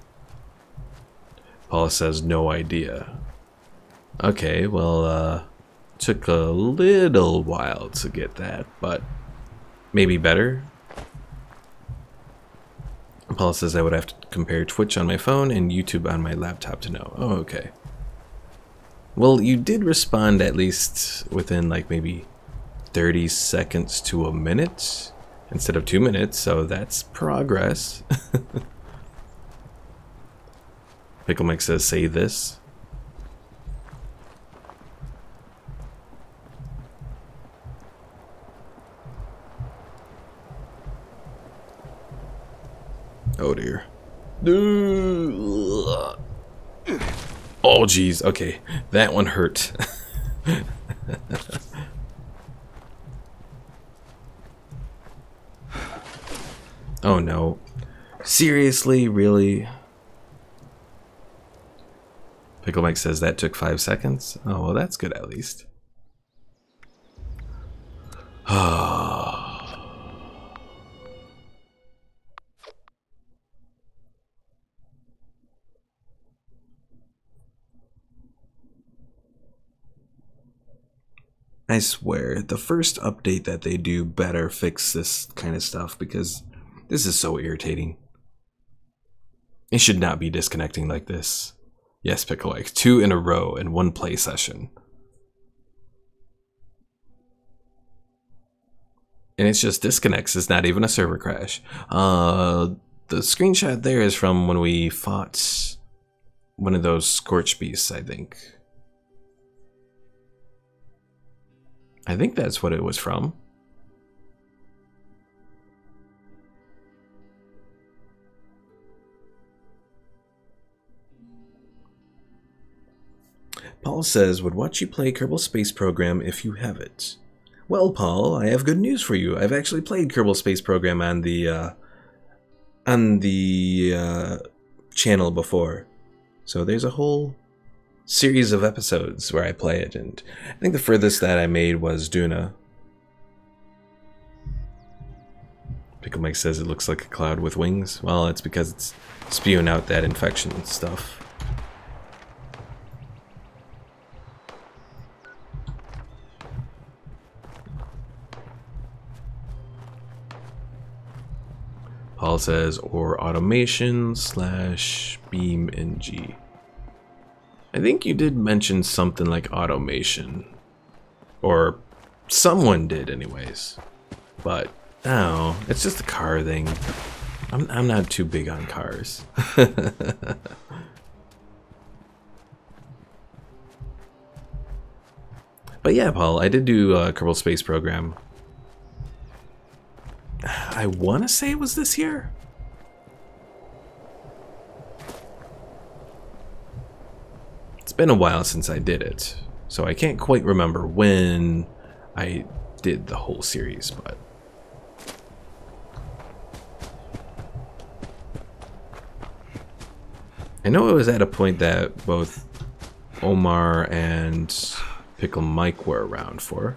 Paul says no idea. Okay, well, took a little while to get that, but maybe better. Paul says I would have to compare Twitch on my phone and YouTube on my laptop to know. Oh, okay. Well, you did respond at least within like maybe 30 seconds to a minute instead of 2 minutes, so that's progress. Pickle Mike says, say this. Oh dear. Oh geez, okay, that one hurt. Oh no. Seriously, really? Pickle Mike says that took 5 seconds. Oh well, that's good at least. I swear, the first update that they do better fix this kind of stuff, because this is so irritating. It should not be disconnecting like this. Yes, Pickle Mike, 2 in a row in one play session. And it's just disconnects, it's not even a server crash. The screenshot there is from when we fought one of those scorch beasts, I think. I think that's what it was from. Paul says, would watch you play Kerbal Space Program if you have it. Well, Paul, I have good news for you. I've actually played Kerbal Space Program on the channel before. So there's a whole series of episodes where I play it, and I think the furthest that I made was Duna. Pickle Mike says it looks like a cloud with wings. Well, it's because it's spewing out that infection stuff. Paul says, or automation / beam NG. I think you did mention something like automation. Or someone did anyways. But, no, it's just a car thing. I'm not too big on cars. But yeah, Paul, I did do a Kerbal Space Program. I want to say it was this year. It's been a while since I did it, so I can't quite remember when I did the whole series, but I know it was at a point that both Omar and Pickle Mike were around for.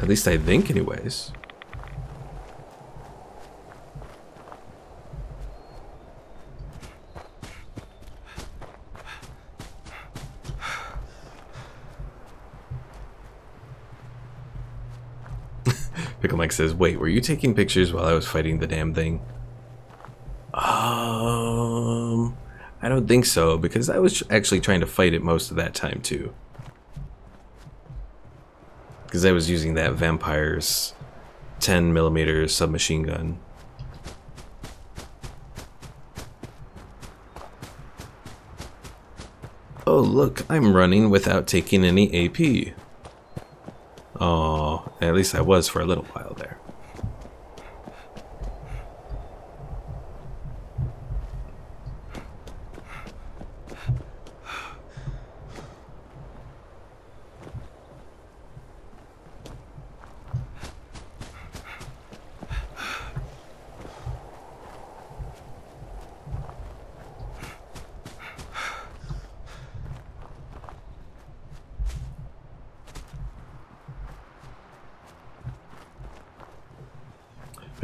At least I think, anyways. Pickle Mike says, wait, were you taking pictures while I was fighting the damn thing? I don't think so, because I was actually trying to fight it most of that time too. Because I was using that vampire's 10mm submachine gun. Oh look, I'm running without taking any AP. Oh, at least I was for a little while there.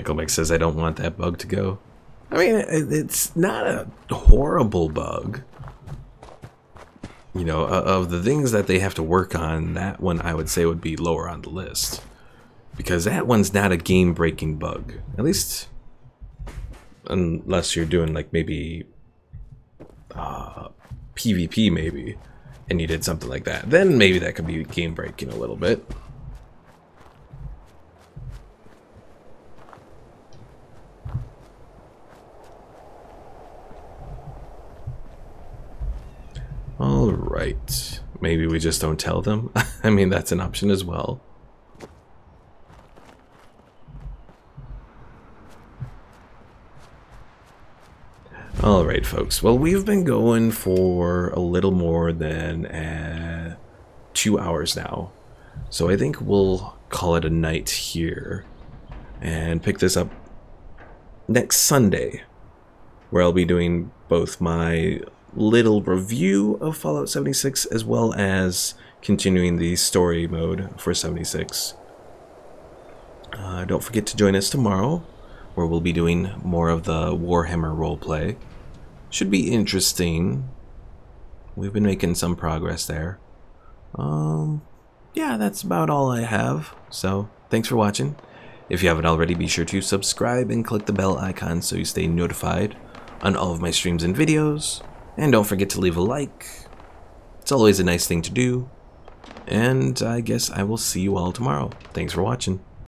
Pickle Mix says I don't want that bug to go. I mean, it's not a horrible bug. You know, of the things that they have to work on, that one I would say would be lower on the list. Because that one's not a game-breaking bug. At least, unless you're doing like maybe PvP maybe, and you did something like that. Then maybe that could be game-breaking a little bit. Alright, maybe we just don't tell them. I mean, that's an option as well. Alright folks, well we've been going for a little more than 2 hours now. So I think we'll call it a night here and pick this up next Sunday, where I'll be doing both my little review of Fallout 76 as well as continuing the story mode for 76. Don't forget to join us tomorrow, where we'll be doing more of the Warhammer roleplay. Should be interesting. We've been making some progress there. Yeah, that's about all I have. So, thanks for watching. If you haven't already, be sure to subscribe and click the bell icon so you stay notified on all of my streams and videos. And don't forget to leave a like. It's always a nice thing to do. And I guess I will see you all tomorrow. Thanks for watching.